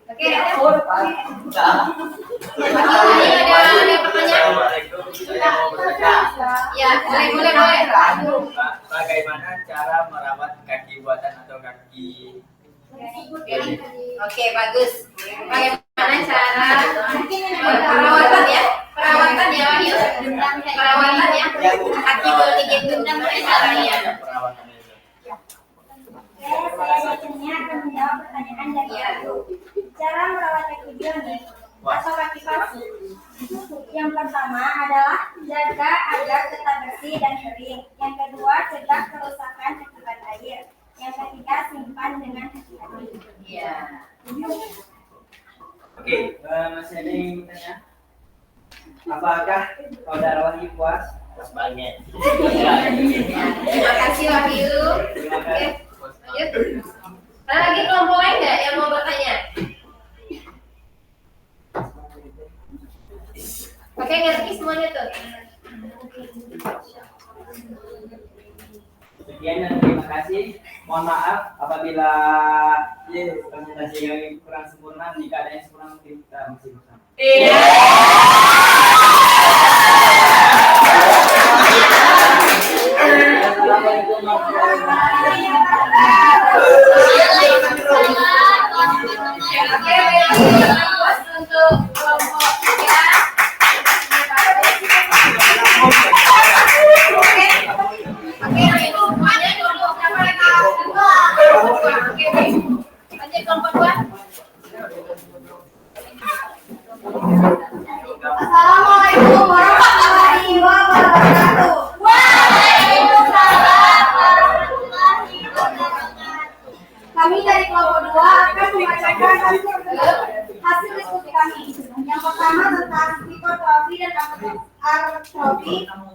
Oke, ada pertanyaan? Saya mau bertanya. Ya, boleh. Bagaimana cara merawat kaki buatan atau kaki? Oke, bagus. Bagaimana cara perawatan ya? Perawatan ya, Wahyu. Perawatan ya. Kaki bionik itu gimana caranya? Perawatannya itu. Saya selanjutnya akan menjawab pertanyaan dari Ayu. Cara merawat kaki bionik atau kaki palsu. Yang pertama adalah jaga agar tetap bersih dan kering. Yang kedua, cegah kerusakan akibat air. Yang ketiga, simpan dengan hati-hati. Iya. Oke, masih ada yang bertanya? Apakah saudara Wahyu puas? Puas banget. Terima kasih Wahyu. Terima Oke, kasih. lanjut. Ada lagi kelompok lain nggak yang mau bertanya? Oke, ngerti semuanya tuh. Sekian dan terima kasih. Mohon maaf apabila presentasi kami kurang sempurna. Jika ada yang sempurna mungkin kita masih bersama. Assalamualaikum warahmatullahi wabarakatuh. Oke, untuk kelompok 3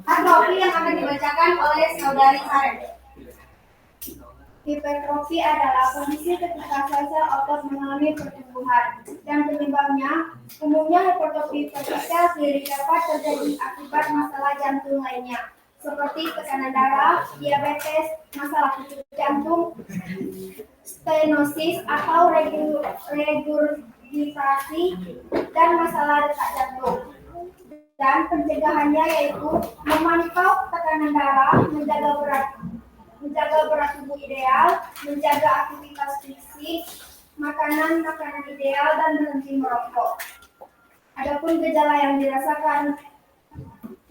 atrofi yang akan dibacakan oleh saudari Saren. Hipertrofi adalah kondisi ketika sel-sel otot mengalami pertumbuhan dan penyebabnya umumnya hipertrofi sel diri dapat terjadi akibat masalah jantung lainnya seperti tekanan darah, diabetes, masalah kecil jantung, stenosis atau regurgitasi, dan masalah detak jantung. Dan pencegahannya yaitu memantau tekanan darah, menjaga berat tubuh ideal, menjaga aktivitas fisik, makanan ideal, dan berhenti merokok. Adapun gejala yang dirasakan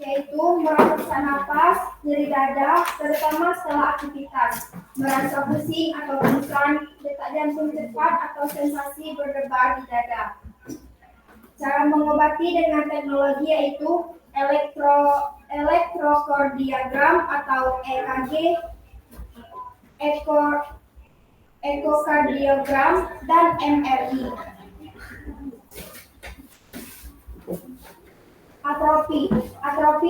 yaitu merasa sesak napas, nyeri dada, terutama setelah aktivitas, merasa pusing atau pingsan, detak jantung cepat atau sensasi berdebar di dada. Cara mengobati dengan teknologi yaitu elektrokardiogram atau EKG, ekokardiogram, dan MRI. Atrofi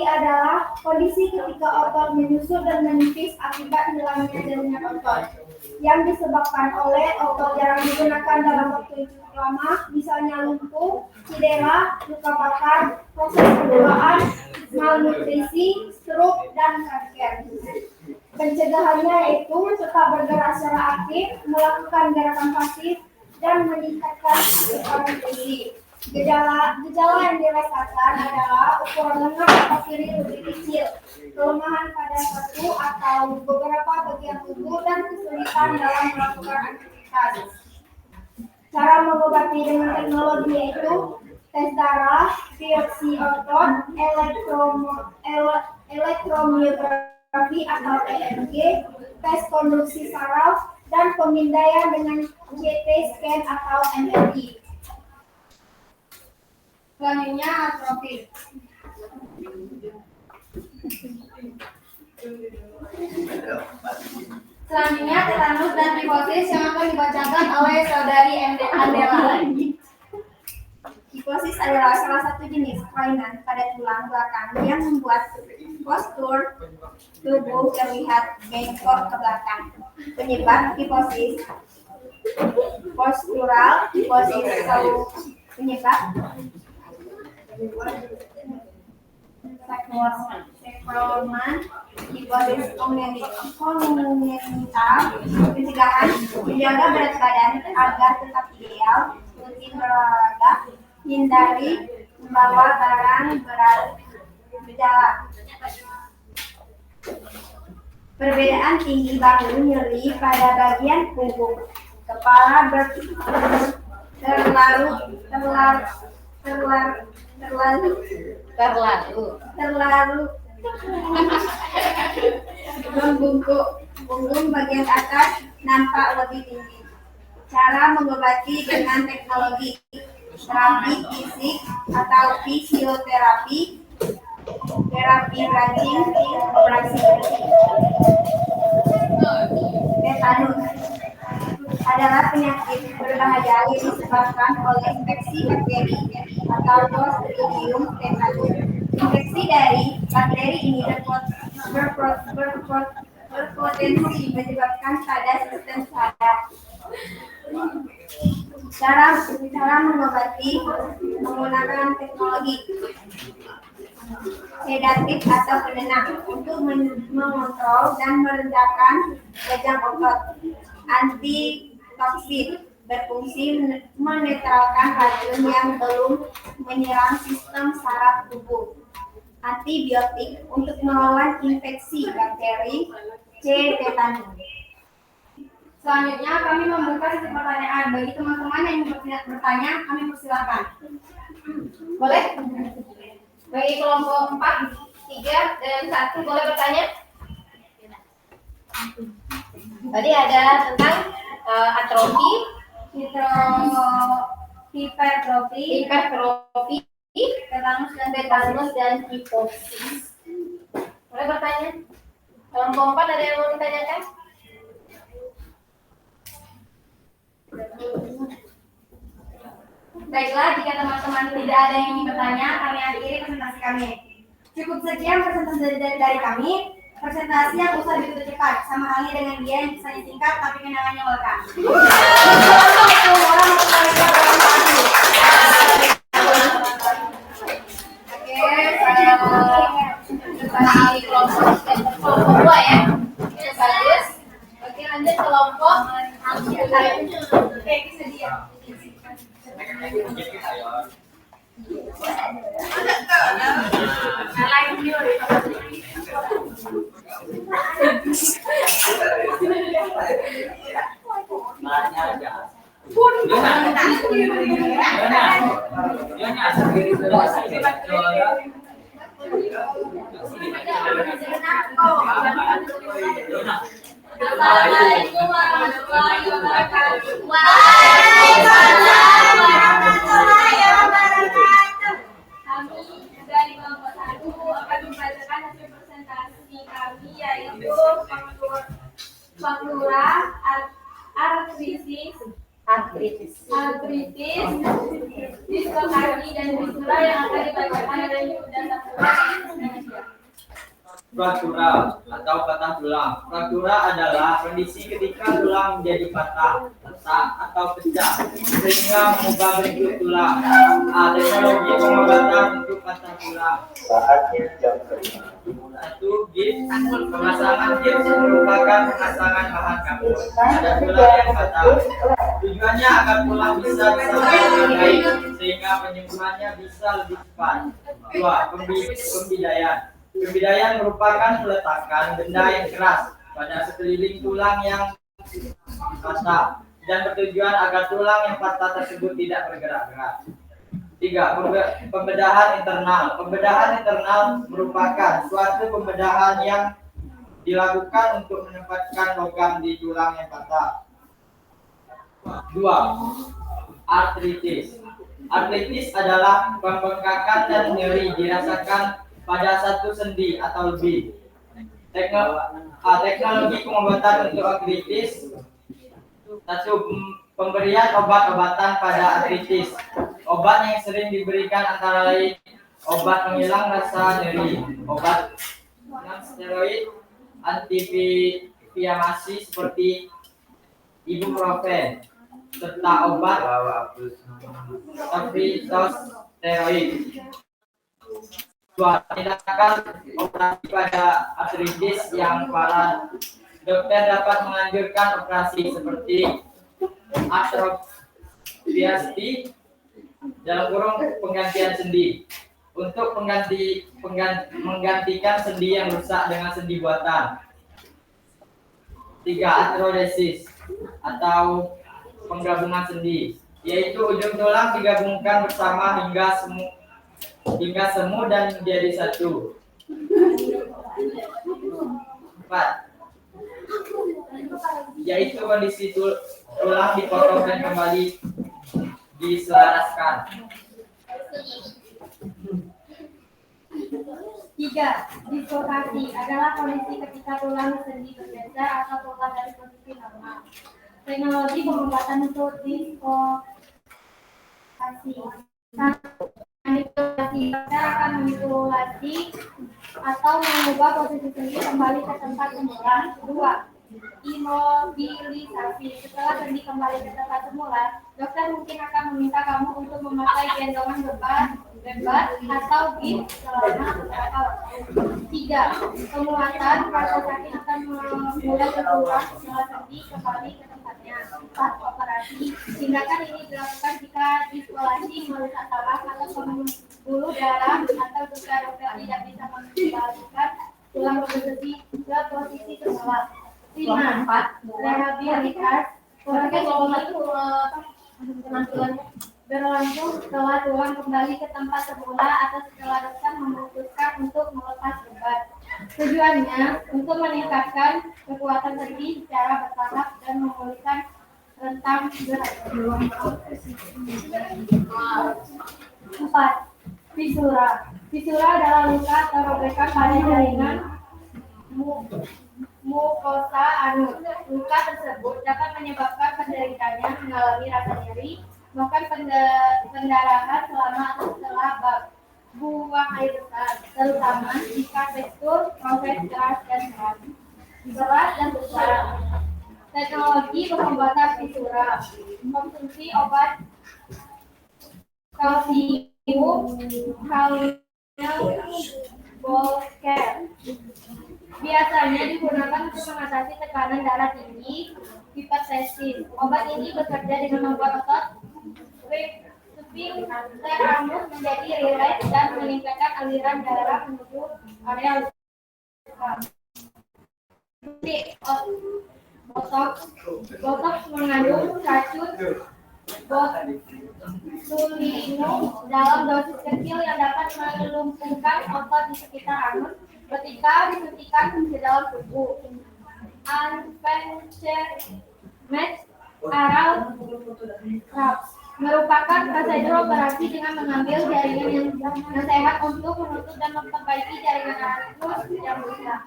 adalah kondisi ketika otot menyusut dan menipis akibat hilangnya jaringan otot yang disebabkan oleh otot jarang digunakan dalam waktu yang cukup lama, misalnya lumpuh, cedera, luka bakar, proses perburuan, malnutrisi, stroke, dan kanker. Pencegahannya yaitu tetap bergerak secara aktif, melakukan gerakan pasif, dan meningkatkan asupan gizi. Gejala yang dirasakan adalah ukuran lengan atau kiri lebih kecil, kelemahan pada satu atau beberapa bagian tubuh, dan kesulitan dalam melakukan aktivitas. Cara mengobati dengan teknologi yaitu tes darah, biopsi otot, elektromiografi atau EMG, tes konduksi saraf, dan pemindaian dengan CT scan atau MRI. Selanjutnya atrofi. Selanjutnya tetanus dan kifosis yang akan dibacakan oleh saudari Andela. Kifosis adalah salah satu jenis kelainan pada tulang belakang yang membuat postur tubuh terlihat bengkok ke belakang. Penyebab kifosis postural, kifosis atau penyebab sekroman, kifosis kongenital. Pencegahan: menjaga berat badan agar tetap ideal, rutin berolahraga, hindari membawa barang berat, berjalan. Perbedaan tinggi bahu, nyeri pada bagian punggung, kepala terlalu membungkuk, punggung bagian atas nampak lebih tinggi. Cara mengobati dengan teknologi terapi fisik atau fisioterapi, terapi rajin, operasi. Tetanus adalah penyakit berbahaya yang disebabkan oleh infeksi bakteri atau Clostridium tetanus. Infeksi dari bakteri ini berpotensi menyebabkan pada sistem saraf. Cara mengobati menggunakan teknologi sedatif atau penenang untuk mengontrol dan merendahkan kejang otot. Antitoksin berfungsi menetralkan racun yang belum menyerang sistem saraf tubuh. Antibiotik untuk melawan infeksi bakteri C. tetanus. Selanjutnya kami membuka sesi pertanyaan. Bagi teman-teman yang ingin bertanya, kami persilakan. Boleh? Bagi kelompok 4, 3, dan 1 boleh bertanya? Tadi ada tentang atrofi, hipertrofi, tetanus dan kifosis. Boleh bertanya? Kelompok 4 ada yang mau ditanyakan? Baiklah, jika teman-teman tidak ada yang ingin bertanya, kami akhiri presentasi kami. Cukup sekian presentasi dari kami. Presentasi yang usah begitu cepat, sama halnya dengan dia yang kisahnya singkat tapi kenangannya melekat. Assalamualaikum warahmatullahi wabarakatuh. Oke, kelompok 2 ya. Oke, bagus. Oke, lanjut kelompok. Oke, bisa dia. Assalamualaikum warahmatullahi wabarakatuh. Waalaikumsalam warahmatullahi wabarakatuh. Kami dari kelompok 1 akan membacakan hasil presentasi kami yaitu faktura artritis, dislokasi dan fisura yang akan dibacakan oleh Yudha Saputra. Fraktura atau patah tulang. Fraktura adalah kondisi ketika tulang menjadi patah, retak, atau pecah sehingga mengubah bentuk tulang. Teknologi pengobatan untuk patah tulang. Saatnya jam kerja dimulai. 1. Gips. Pemasangan gips merupakan pemasangan bahan kaku pada tulang yang patah. Tujuannya agar tulang bisa bersama dengan baik sehingga penyembuhannya bisa lebih cepat. 2. Pembidaian. Pembidaian merupakan peletakan benda yang keras pada sekeliling tulang yang patah dan bertujuan agar tulang yang patah tersebut tidak bergerak-gerak. 3. Pembedahan internal. Pembedahan internal merupakan suatu pembedahan yang dilakukan untuk menempatkan logam di tulang yang patah. 2. Artritis. Artritis adalah pembengkakan dan nyeri dirasakan pada satu sendi atau lebih. Teknologi pengobatan untuk artritis. 1. Pemberian obat-obatan pada artritis. Obat yang sering diberikan antara lain obat penghilang rasa nyeri, obat non-steroid, antiinflamasi seperti ibuprofen, serta obat kortikosteroid. Tindakan operasi pada artritis yang parah, dokter dapat menganjurkan operasi seperti artrobiopsi penggantian sendi untuk menggantikan sendi yang rusak dengan sendi buatan. 3. Artrodesis atau penggabungan sendi, yaitu ujung tulang digabungkan bersama hingga semu dan menjadi satu. 4. Yaitu kondisi tulang dipotong dan kembali diselaraskan. 3. Dislokasi adalah kondisi ketika tulang sendi bergeser atau keluar dari posisi normal. Teknologi pengobatan untuk dislokasi. 1. Manipulasi. Dokter akan manipulasi atau mengubah posisi sendi kembali ke tempat semula. 2. Imobilisasi. Setelah sendi kembali ke tempat semula, dokter mungkin akan meminta kamu untuk memakai gendongan bebas atau gips selama beberapa waktu. 3. Penguatan. Rasa sakit akan mulai berkurang setelah sendi kembali ke tempatnya. 4. Operasi. Tindakan ini dilakukan jika dislokasi merusak saraf atau pembuluh darah atau jika dokter tidak bisa mengembalikan tulang posisi ke posisi semula. 5. Rehabilitasi. Berlangsung setelah tulang kembali ke tempat semula atau setelah dokter memutuskan untuk melepas beban. Tujuannya untuk meningkatkan kekuatan sendi secara bertahap dan memulihkan rentang gerak. 4. Fisura. Fisura adalah luka atau robekan pada jaringan mukosa anus. Luka tersebut dapat menyebabkan penderitanya mengalami rasa nyeri, bahkan pendarahan selama atau setelah bab. buang air besar, terutama jika tekstur, proses keras dan berat dan besar. Teknologi pengobatan fisura, konsumsi obat kalsium, Bolcare biasanya digunakan untuk mengatasi tekanan darah tinggi, hipertensi. Obat ini bekerja dengan membuat otot subcutaneus menjadi rileks dan meningkatkan aliran darah menuju area luka. Botox mengandung racun botulinum dalam dosis kecil yang dapat melumpuhkan otot di sekitar anus ketika disuntikan ke dalam tubuh. Unvented oral drops merupakan prosedur operasi dengan mengambil jaringan yang sehat untuk menutup dan memperbaiki jaringan anus yang rusak.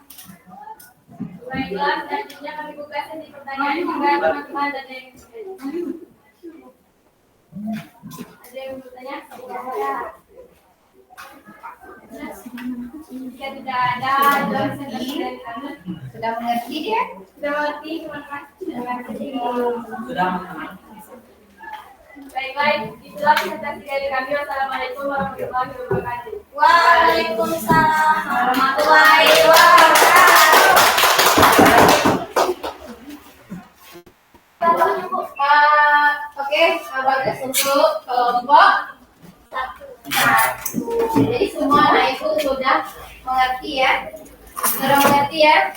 Baiklah, selanjutnya kami buka sesi pertanyaan jika teman-teman ada yang bertanya? Jika tidak ada, Sudah mengerti dia? sudah mengerti, teman-teman? Sudah mengerti. Sudah. Baiklah, itulah presentasi dari kami. Wassalamualaikum warahmatullahi wabarakatuh. Waalaikumsalam warahmatullahi wabarakatuh. Oke, bagus untuk kelompok satu. Jadi semua anak itu sudah mengerti ya,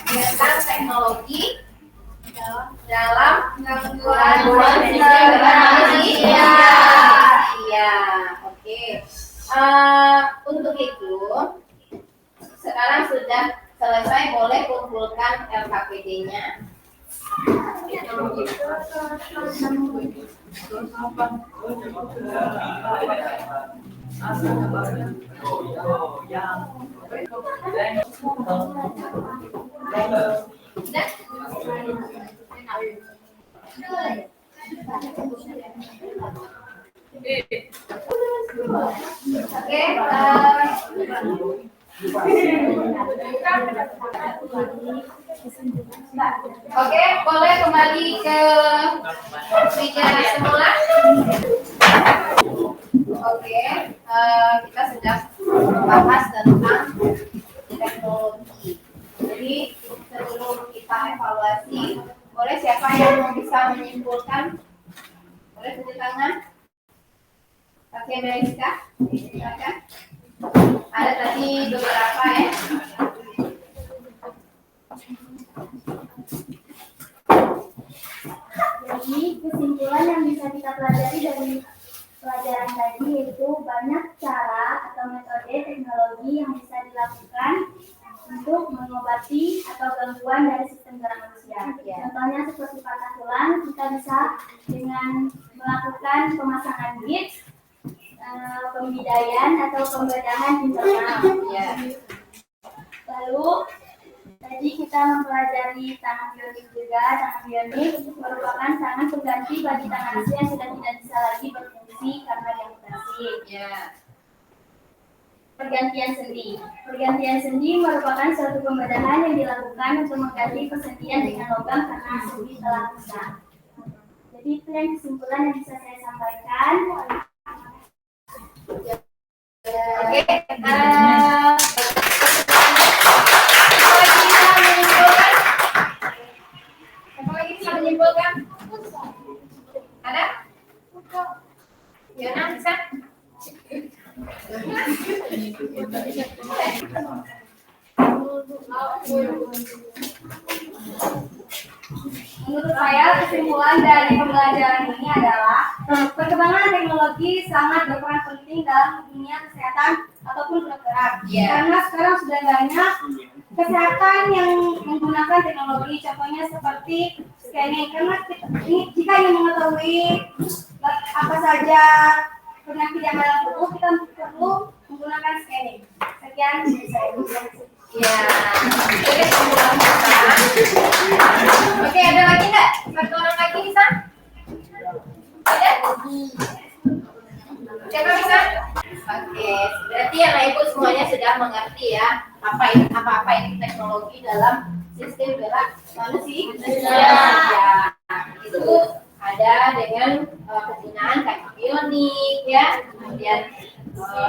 tentang teknologi dalam gangguan sistem manusia. Iya, oke. Untuk itu sekarang sudah selesai, boleh kumpulkan LKPD-nya. Oke, boleh kembali ke meja semula. Oke, kita sudah membahas tentang teknologi. Jadi sebelum kita evaluasi, boleh siapa yang bisa menyimpulkan? Boleh tunjuk tangan. Oke, Meliska, silakan. Ada tadi beberapa ya. Jadi kesimpulan yang bisa kita pelajari dari pelajaran tadi yaitu banyak cara atau metode teknologi yang bisa dilakukan untuk mengobati atau gangguan dari sistem gerak manusia. Contohnya seperti patah tulang, kita bisa dengan melakukan pemasangan gips, pembidayan atau pembedahan internal. Lalu tadi kita mempelajari tangan bionik juga. Tangan bionik merupakan tangan pengganti bagi tangan asli yang sudah tidak bisa lagi berfungsi karena diamputasi. Pergantian sendi. Pergantian sendi merupakan suatu pembedahan yang dilakukan untuk mengganti persendian dengan logam karena sendi telah rusak. Jadi itu yang kesimpulan yang bisa saya sampaikan. Oke, bisa menyimpulkan? Ada? Yona bisa? Menurut saya, kesimpulan dari pembelajaran ini adalah perkembangan teknologi sangat berperan penting dalam dunia kesehatan ataupun kedokteran. Karena sekarang sudah banyak kesehatan yang menggunakan teknologi, contohnya seperti scanning. Karena jika ingin mengetahui apa saja penyakit yang ada dalam tubuh, kita perlu menggunakan scanning. Sekian dari saya. Oke, kesimpulan pertama. Oke, ada lagi nggak? Satu orang lagi bisa? Ada? Siapa bisa? Oke, berarti yang ibu sudah mengerti ya apa itu teknologi dalam sistem gerak manusia. Ya, itu ada dengan penggunaan kaki bionik ya, kemudian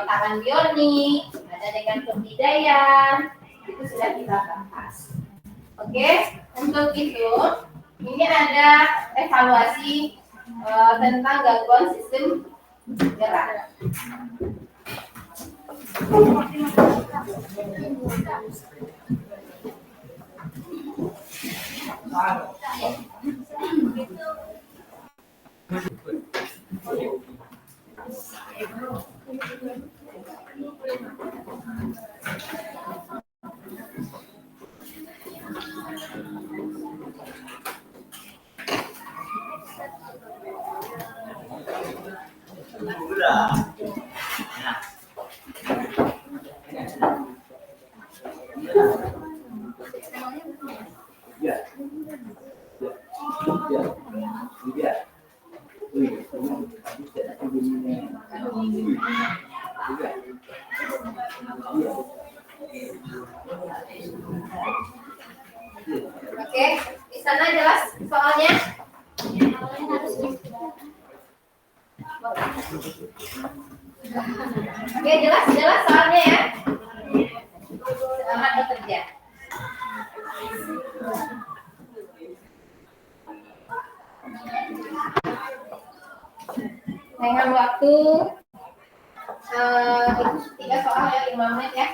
tangan bionik, ada dengan pembidayaan, itu sudah kita bahas. Oke, untuk itu ini ada evaluasi tentang gangguan sistem gerak. Oke, di sana jelas soalnya? Oke, jelas soalnya ya. Selamat bekerja. Dengan waktu itu 3 soal ya, 5 menit ya.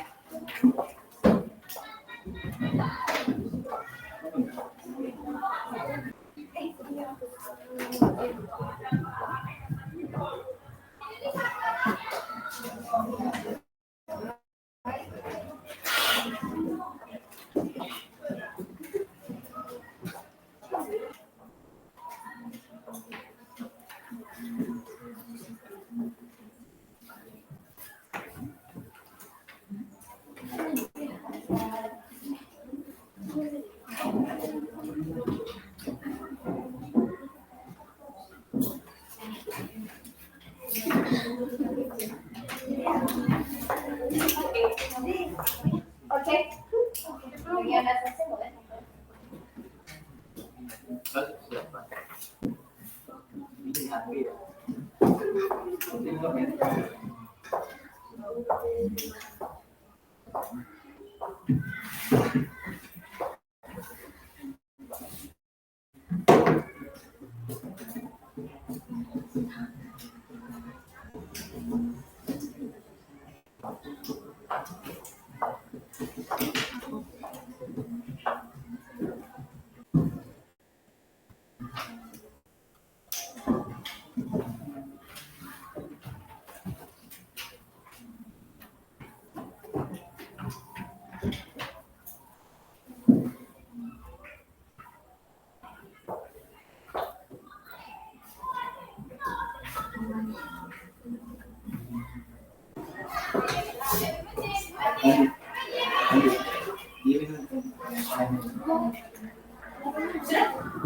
Oke. Bagian atasnya boleh.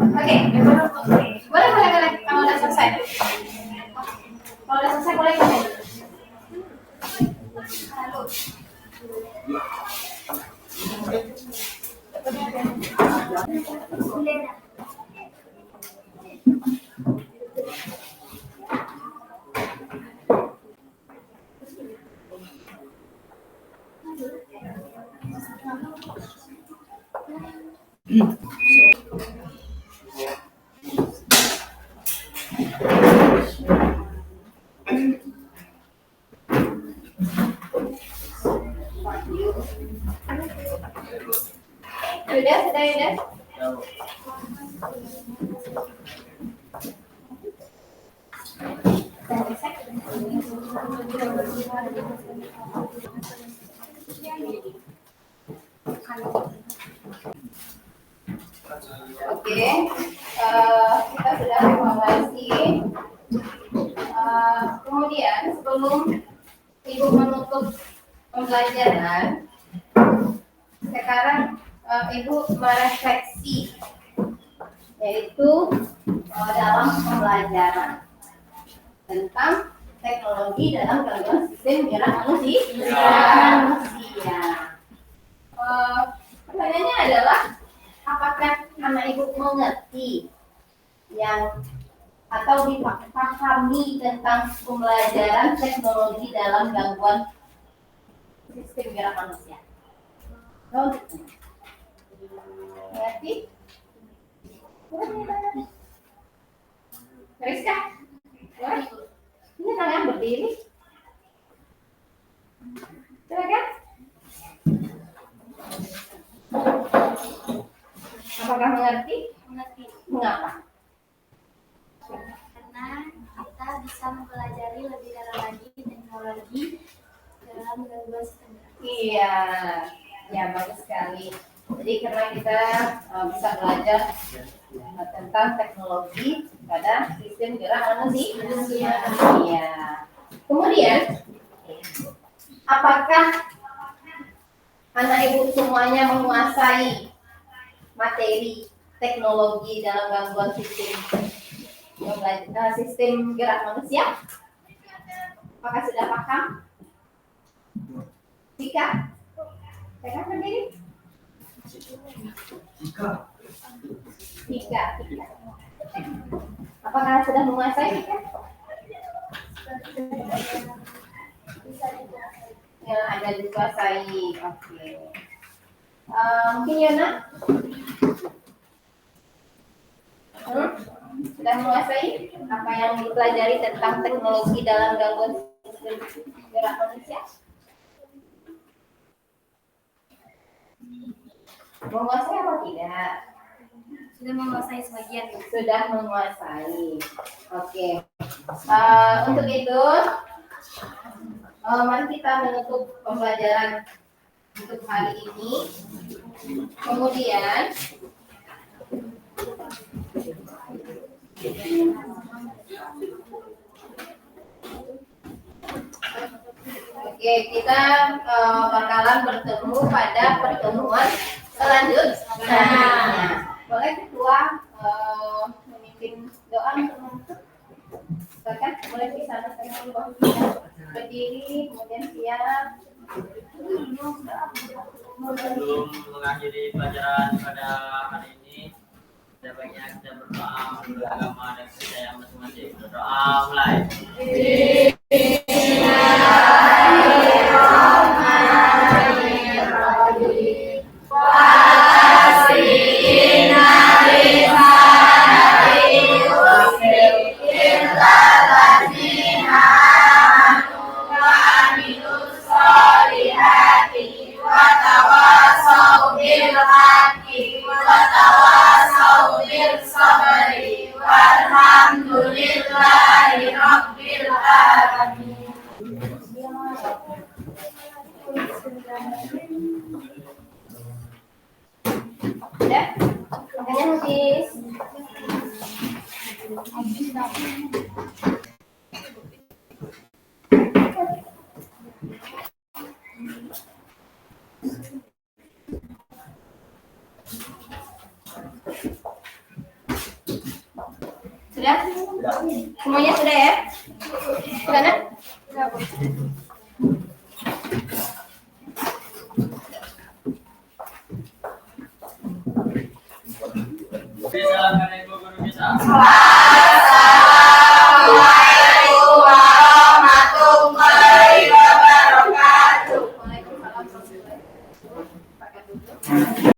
Oke, boleh. Kalau udah selesai. Kalau udah selesai boleh komen. Sudah. Oke, kita sudah evaluasi. Kemudian sebelum Ibu menutup pembelajaran, sekarang Ibu merefleksi, yaitu dalam pembelajaran tentang teknologi dalam gangguan sistem gerak manusia. Pertanyaannya adalah, apakah anak ibu mengerti yang atau dipahami tentang pembelajaran teknologi dalam gangguan sistem gerak manusia? Mengerti? Rizka? Ini tangan berdiri. Silakan. Apakah mengerti? Mengerti. Mengapa? Karena kita bisa mempelajari lebih dalam lagi teknologi dalam gangguan sistem gerak. Iya, ya bagus sekali. Jadi karena kita bisa belajar tentang teknologi pada sistem gerak manusia. Iya. Kemudian, apakah anak ibu semuanya menguasai materi teknologi dalam gangguan sistem gerak manusia? Apakah sudah paham? Jika? Pegang sendiri? Tiga. Apakah sudah menguasai tiga? Ya, ada dikuasai. Oke. Mungkin Yona? Sudah menguasai apa yang dipelajari tentang teknologi dalam gangguan sistem gerak manusia? Menguasai atau tidak? Sudah menguasai sebagian. Sudah menguasai. Oke. Untuk itu, mari kita menutup pembelajaran untuk hari ini. Kemudian, oke, kita bakalan bertemu pada pertemuan selanjutnya. Boleh ketua memimpin doa untuk menutup? Silakan, boleh di sana berdiri, kemudian siap. Sebelum mengakhiri pelajaran pada hari ini, sebaiknya kita berdoa menurut agama dan kepercayaan masing-masing. Berdoa mulai. Sudah? Makanya habis. Sudah? Semuanya sudah ya? Sudah, Nak? Salam dari Ibu Guru Bisa.